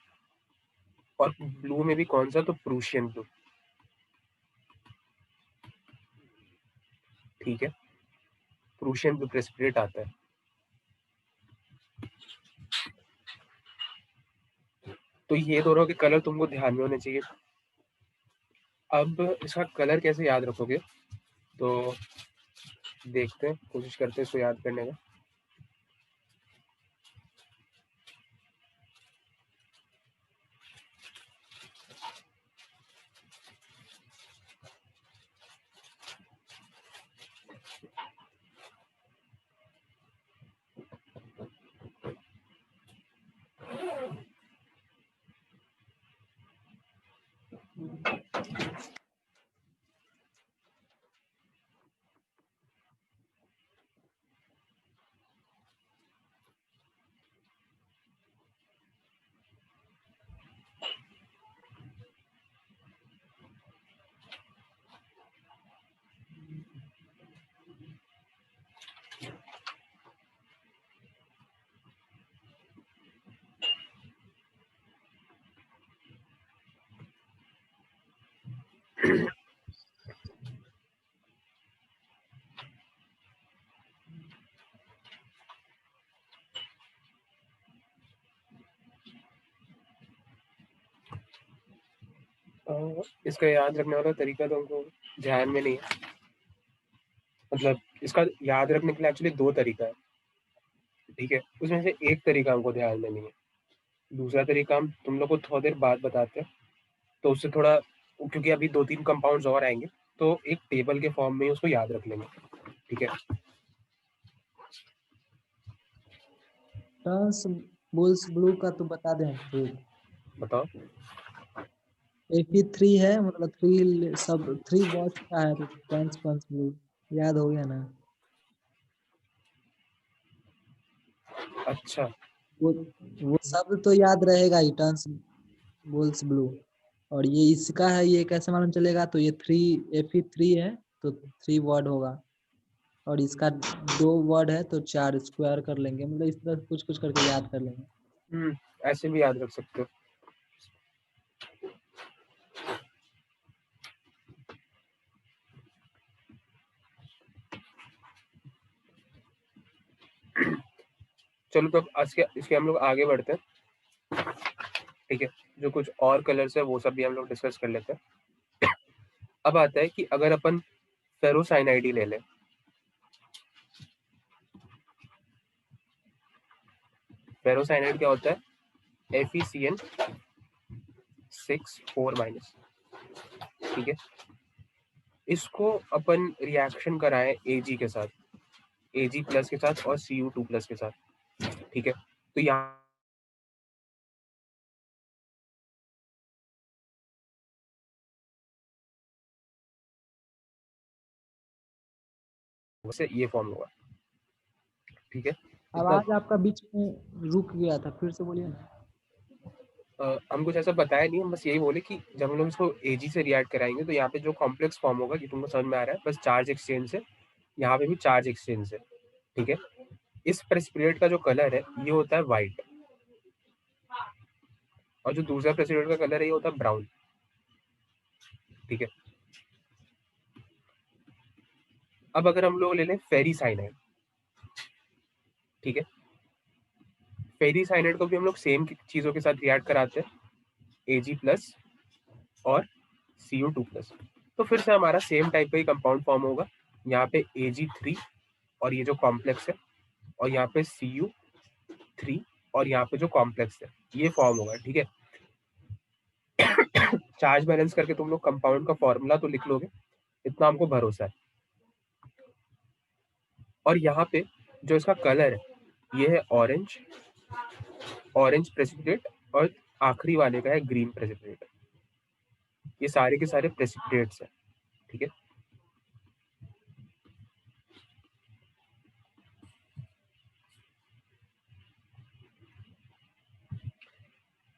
और ब्लू में भी कौन सा, तो प्रूशियन ब्लू, ठीक है। प्रूशियन ब्लू प्रेसिपिटेट आता है। तो ये दोनों के कलर तुमको ध्यान में होने चाहिए। अब इसका कलर कैसे याद रखोगे तो देखते हैं, कोशिश करते हैं इसको याद करने का। इसका याद रखने वाला तरीका तो हमको ध्यान में नहीं है। मतलब इसका याद रखने के लिए एक्चुअली दो तरीका है, ठीक है। उसमें से एक तरीका हमको ध्यान में नहीं है, दूसरा तरीका हम तुम लोग को थोड़ी देर बाद बताते हैं। तो उससे थोड़ा, क्योंकि अभी 2-3 कंपाउंड्स और आएंगे तो एक टेबल के फॉर्म में ही उसको याद रख लेंगे, ठीक है। टर्न्स बुल्स ब्लू का तो बता दें फिर। बताओ। Fe3 है, मतलब थ्री सब 3 वॉच का है, तो टर्न्स पंच ब्लू याद हो गया ना। अच्छा, वो शब्द तो याद रहेगा ही, टर्न्स बुल्स ब्लू। और ये इसका है, ये कैसे मालूम चलेगा, तो ये Fe3 है तो 3 वर्ड होगा। और इसका 2 वर्ड है तो 4 स्क्वायर कर लेंगे, मतलब इस तरह कुछ कुछ करके याद कर लेंगे। ऐसे भी याद रख सकते हो। चलो तो अब इसके हम लोग आगे बढ़ते हैं, ठीक है। जो कुछ और कलर्स है वो सब भी हम लोग डिस्कस कर लेते हैं। अब आता है कि अगर अपन फेरोसाइनाइड ही ले लें, फेरोसाइनाइड क्या होता है? FeCN6 4-, ठीक है। इसको अपन रिएक्शन कराएं Ag के साथ, Ag प्लस के साथ और Cu2 प्लस के साथ, ठीक है। तो यहाँ से ये फॉर्म होगा, ठीक है। इतना आवाज आपका बीच में रुक गया था, फिर से बोलिए ना। हम कुछ ऐसा बताया नहीं, हम बस यही बोले कि जब हम लोग इसको Ag से रिएक्ट कराएंगे तो यहाँ पे जो कॉम्प्लेक्स फॉर्म होगा, ये तुमको समझ में आ रहा है, बस चार्ज एक्सचेंज से, यहाँ पे भी चार्ज एक्सचेंज से, ठीक है। इस प्रेसिपिटेट का जो कलर है ये होता है व्हाइट, और जो दूसरा प्रेसिपिटेट का कलर है ये होता है ब्राउन, ठीक है। अब अगर हम लोग ले लें फेरी साइनाइड, ठीक है, फेरी साइनाइड को भी हम लोग सेम चीजों के साथ रिएक्ट कराते हैं, Ag प्लस और Cu2 प्लस, तो फिर से हमारा सेम टाइप का ही कंपाउंड फॉर्म होगा। यहाँ पे Ag3 और ये जो कॉम्प्लेक्स है, और यहाँ पे Cu3 और यहाँ पे जो कॉम्प्लेक्स है, ये फॉर्म होगा, ठीक है। चार्ज बैलेंस करके तुम लोग कंपाउंड का फॉर्मूला तो लिख लोगे, इतना हमको भरोसा है। और यहाँ पे जो इसका कलर है ये है ऑरेंज, ऑरेंज प्रेसिपिटेट, और आखिरी वाले का है ग्रीन प्रेसिपिटेट। ये सारे के सारे प्रेसिपिटेट्स हैं, ठीक है।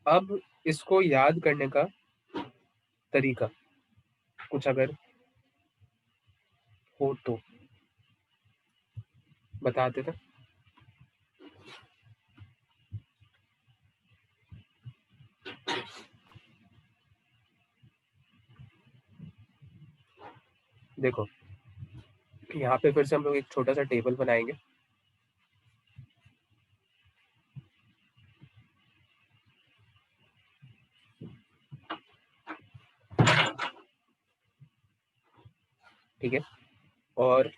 अब इसको याद करने का तरीका कुछ अगर हो तो बताते थे। देखो यहाँ पे फिर से हम लोग एक छोटा सा टेबल बनाएंगे, ठीक है। और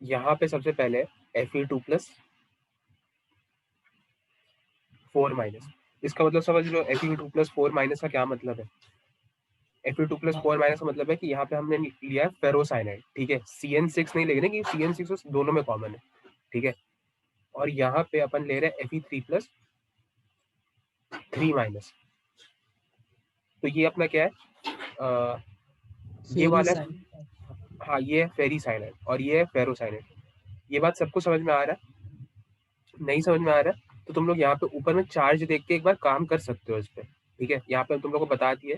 यहाँ पे सबसे पहले Fe2 प्लस 4 माइनस, इसका मतलब समझ लो Fe2 प्लस 4 माइनस का क्या मतलब है। Fe2 प्लस 4 माइनस का मतलब है कि यहाँ पे हमने लिया है फेरोसाइनाइड, ठीक है। CN6 नहीं ले रहे कि CN6 दोनों में कॉमन है, ठीक है। और यहाँ पे अपन ले रहे हैं Fe3 प्लस 3 माइनस, तो ये अपना क्या है, ये फेरी वाला है, साइनाइड। हाँ ये है फेरीसाइनाइड और ये है फेरोसाइनाइड। ये बात सबको समझ में आ रहा है? नहीं समझ में आ रहा है तो तुम लोग यहाँ पे ऊपर में चार्ज देख के एक बार काम कर सकते हो इस पे, ठीक है। यहाँ पे तुम लोग को बता दिए,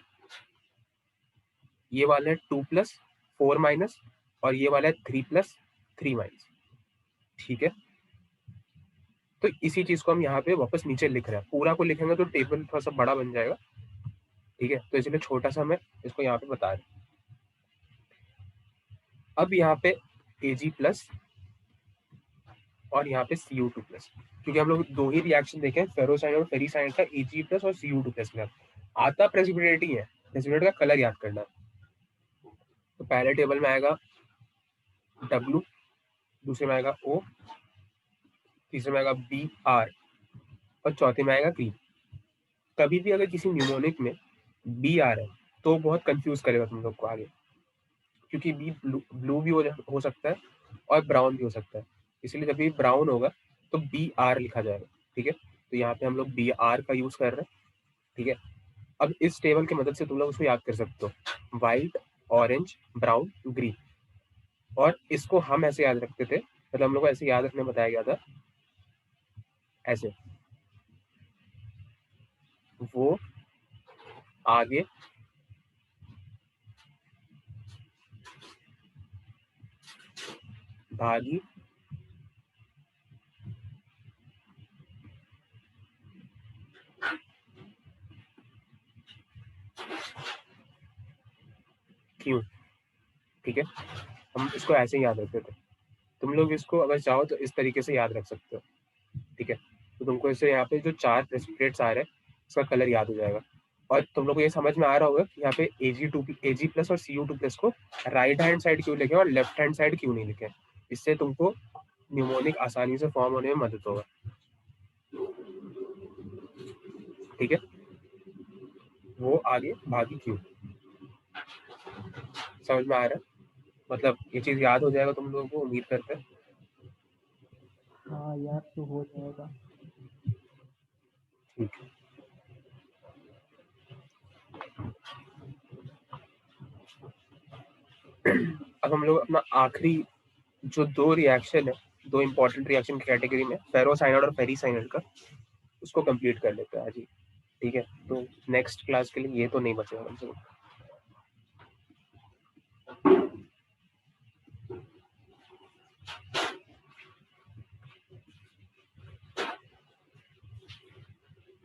ये वाला है 2 प्लस 4 माइनस, और ये वाला है 3 प्लस 3 माइनस, ठीक है। तो इसी चीज को हम यहाँ पे वापस नीचे लिख रहे हैं, पूरा को लिखेंगे तो टेबल थोड़ा सा बड़ा बन जाएगा, ठीक है। तो इसलिए छोटा सा मैं इसको यहाँ पे बता रहा हूँ। अब यहाँ पे Ag प्लस और यहाँ पे Cu2 प्लस, क्योंकि हम लोग दो ही रिएक्शन देखे हैं, फेरोसाइनाइड और फेरीसाइनाइड का, Ag प्लस और Cu2 प्लस के साथ आता प्रेसिपिटेट ही है, प्रेसिपिटेट का कलर याद करना। तो पहले टेबल में आएगा W, दूसरे में आएगा O, तीसरे में आएगा Br, और चौथे में आएगा ग्रीन। कभी भी अगर किसी न्यूमोनिक में बी आ रहा है तो बहुत कंफ्यूज करेगा तुम लोग को आगे, क्योंकि बी ब्लू भी हो सकता है और ब्राउन भी हो सकता है, इसलिए जब भी ब्राउन होगा तो Br लिखा जाएगा, ठीक है। तो यहाँ पे हम लोग Br का यूज कर रहे हैं, ठीक है। अब इस टेबल की मदद से तुम लोग उसको याद कर सकते हो, व्हाइट, ऑरेंज, ब्राउन, ग्रीन। और इसको हम ऐसे याद रखते थे, मतलब हम लोग को ऐसे याद रखने बताया गया था, ऐसे, वो आगे भागी क्यों, ठीक है। हम इसको ऐसे ही याद रखते थे, तुम लोग इसको अगर चाहो तो इस तरीके से याद रख सकते हो, ठीक है। तो तुमको इससे यहाँ पे जो 4 प्रेसिपिटेट्स आ रहे हैं उसका कलर याद हो जाएगा। और तुम लोग को ये समझ में आ रहा होगा कि यहाँ पे Ag प्लस और Cu2 प्लस को राइट हैंड साइड क्यों लिखे और लेफ्ट हैंड साइड क्यों नहीं लिखे, इससे तुमको न्यूमोनिक आसानी से फॉर्म होने में मदद होगा, ठीक है। वो आगे भागी क्यों, समझ में आ रहा है? मतलब ये चीज याद हो जाएगा तुम लोगों को, उम्मीद करते हैं। हाँ यार तो हो जाएगा। ठीक है। अब हम लोग अपना आखिरी जो 2 रिएक्शन है, 2 इंपॉर्टेंट रिएक्शन की कैटेगरी में फेरोसाइनाइड और फेरीसाइनाइड का, उसको कंप्लीट कर लेते हैं आज ही। ठीक है, तो नेक्स्ट क्लास के लिए ये तो नहीं बचेगा कम से कम।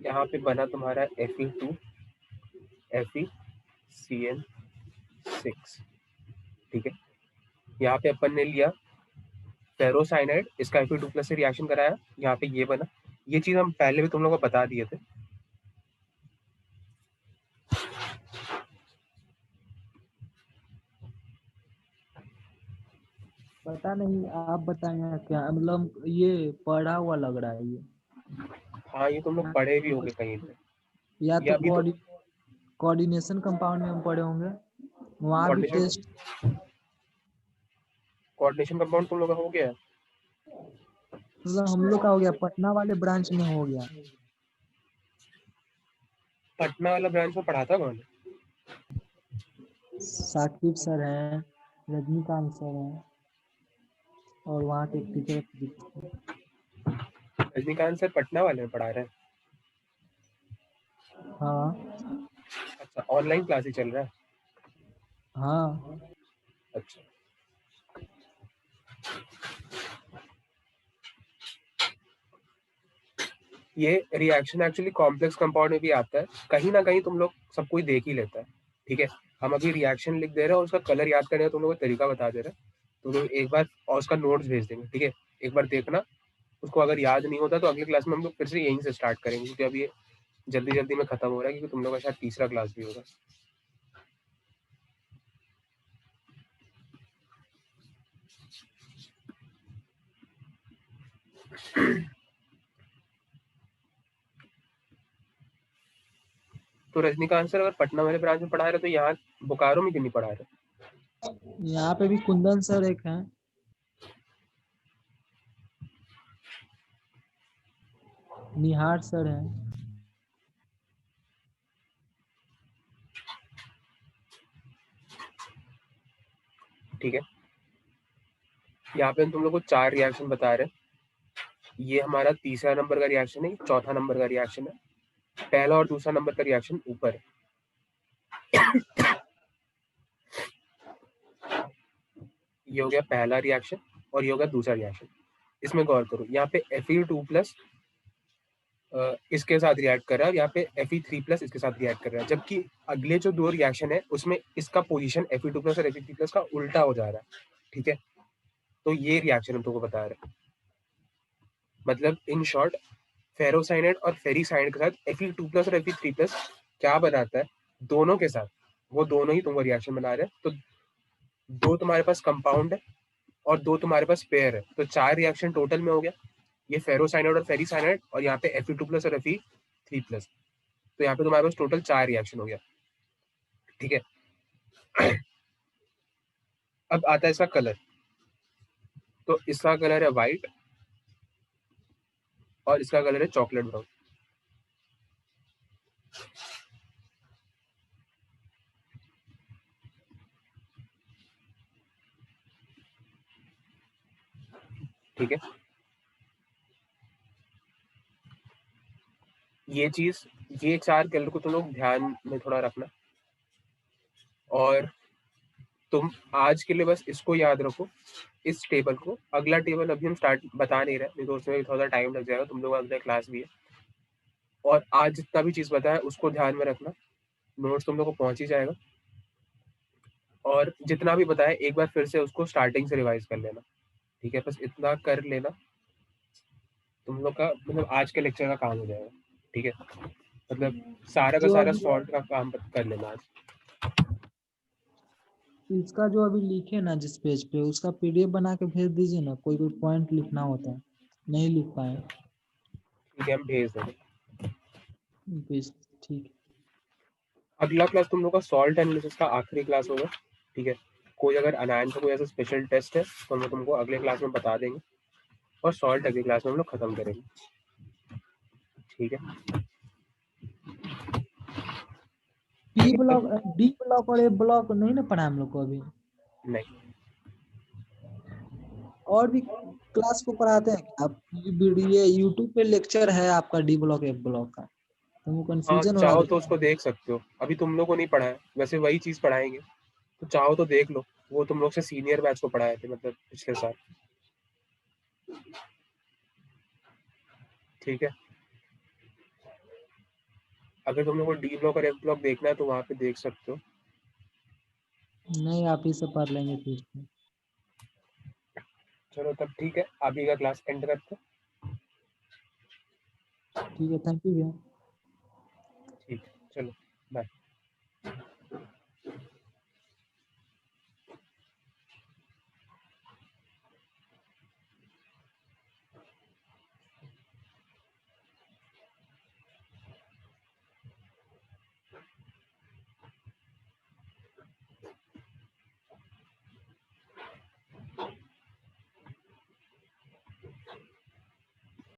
यहाँ पे बना तुम्हारा Fe2 FeCN6। ठीक है, यहाँ पे अपन ने लिया फेरोसाइनाइड, इसका Fe2+ से रिएक्शन कराया, यहाँ पे ये बना। ये चीज हम पहले भी तुम लोगों को बता दिए थे। पता नहीं, आप बताएं क्या, मतलब ये पढ़ा हुआ लग रहा है ये। हाँ, ये तुम लोग पढ़े भी होंगे कहीं पे। या ये तो अभी तो कोऑर्डिनेशन कंपाउंड में हम पढ़े होंगे, वहाँ भी टेस्ट। कोऑर्डिनेशन कंपाउंड तुम लोग का हो गया है? मतलब हम लोग का हो गया, पटना वाले ब्रांच में हो गया। पटना वाला ब्रांच में पढ़ाता कौन है? साकिब सर हैं, रजनीकांत सर हैं, और वहाँ के एक टीचर। रजनीकांत सर पटना वाले में पढ़ा रहे हैं? हाँ अच्छा, ऑनलाइन क्लास ही चल रहा है? हाँ। अच्छा, ये रिएक्शन एक्चुअली कॉम्प्लेक्स कंपाउंड में भी आता है, कहीं ना कहीं तुम लोग सब कोई देख ही लेता है। ठीक है, हम अभी रिएक्शन लिख दे रहे हैं और उसका कलर याद करने का तुम लोग को तरीका बता दे रहे हैं, तो लोग एक बार और उसका नोट्स भेज देंगे। ठीक है, एक बार देखना, उसको अगर याद नहीं होता तो अगली क्लास में हम लोग फिर से यहीं से स्टार्ट करेंगे, क्योंकि अभी ये जल्दी जल्दी में खत्म हो रहा है, क्योंकि तुम लोग का शायद तीसरा क्लास भी होगा। तो रजनीकांत सर अगर पटना वाले ब्रांच में पढ़ा रहे तो यहाँ बोकारो में क्यों नहीं पढ़ा रहे? यहाँ पे भी कुंदन सर एक हैं, निहार सर हैं। ठीक है, यहाँ पे हम तुम लोग को 4 रिएक्शन बता रहे हैं। ये हमारा तीसरा नंबर का रिएक्शन है, चौथा नंबर का रिएक्शन है, पहला और दूसरा नंबर का रिएक्शन ऊपर है। ये हो गया पहला रिएक्शन और ये हो गया दूसरा रिएक्शन। इसमें गौर करो, यहाँ पे Fe2+ इसके साथ रिएक्ट कर रहा है, यहाँ पे Fe3+ इसके साथ रिएक्ट कर रहा है, जबकि अगले जो 2 रिएक्शन है उसमें इसका पोजीशन Fe2+ और Fe3+ का उल्टा हो जा रहा है। ठीक है, तो ये रिएक्शन हम तुमको बता रहे हैं। मतलब इन शॉर्ट, फेरोसाइनाइड और फेरीसाइनाइड के साथ Fe2+ और Fe3+ क्या बनाता है, दोनों के साथ वो दोनों ही तुमको रिएक्शन बना रहे हैं। तो 2 तुम्हारे पास कंपाउंड है और 2 तुम्हारे पास पेयर है, तो 4 रिएक्शन टोटल में हो गया। ये फेरोसाइनाइड और फेरीसाइनाइड, और यहाँ पे Fe2+ और Fe3+, तो यहाँ पे तुम्हारे पास टोटल 4 रिएक्शन हो गया। ठीक है, अब आता है इसका कलर। तो इसका कलर है व्हाइट और इसका कलर है चॉकलेट ब्राउन। ठीक है, ये चीज, ये 4 कलर को तुम लोग ध्यान में थोड़ा रखना, और तुम आज के लिए बस इसको याद रखो, इस टेबल को। अगला टेबल अभी हम स्टार्ट बता नहीं रहे, नहीं तो उसमें थोड़ा टाइम लग जाएगा, तुम लोग अगला क्लास भी है। और आज जितना भी चीज बताया उसको ध्यान में रखना, नोट्स तुम लोग को पहुंच ही जाएगा। और जितना भी बताया एक बार फिर से उसको स्टार्टिंग से रिवाइज कर लेना। ठीक है, बस इतना कर लेना, तुम लोग का मतलब आज के लेक्चर का काम हो जाएगा। ठीक है, मतलब सारा का जो सारा अभी सॉल्ट का काम कर लेना आज। इसका जो अभी लिखे ना जिस पेज पे, उसका PDF बना के भेज दीजिए ना, कोई कोई पॉइंट लिखना होता है, नहीं लिख पाए। ठीक है, हम भेज देंगे। भेज, ठीक है। अगला क्लास तुम लोग का सॉल्ट एनालिसिस का आखिरी क्लास होगा। ठीक है, कोई अगर अनायन का कोई ऐसा स्पेशल टेस्ट है तो हम तुमको अगले क्लास में बता देंगे। और सॉल्ट अगली क्लास में हम लोग खत्म करेंगे, ठीक है। डी ब्लॉक और ए ब्लॉक नहीं ना पढ़ा हम लोग को अभी। नहीं, और भी क्लास को पढ़ाते हैं क्या आप? ये यूट्यूब पे लेक्चर है आपका डी ब्लॉक एफ ब्लॉक का, तो वो हाँ कंफ्यूजन हो रहा चाहो है। तो उसको देख सकते हो, अभी तुम लोग को नहीं पढ़ा है, वैसे वही चीज़ पढ़ाएंगे, तो चाहो तो देख लो, वो तुम लोग से सीनियर बैच को पढ़ाए थे, मतलब पिछले साल, ठीक है। अगर तुम लोग को डी ब्लॉक और एफ ब्लॉक देखना है तो वहाँ पे देख सकते हो। नहीं आप ही से पढ़ लेंगे फिर। चलो तब ठीक है, अभी का क्लास एंड करते हैं। ठीक है, थैंक यू भैया। ठीक है, चलो बाय।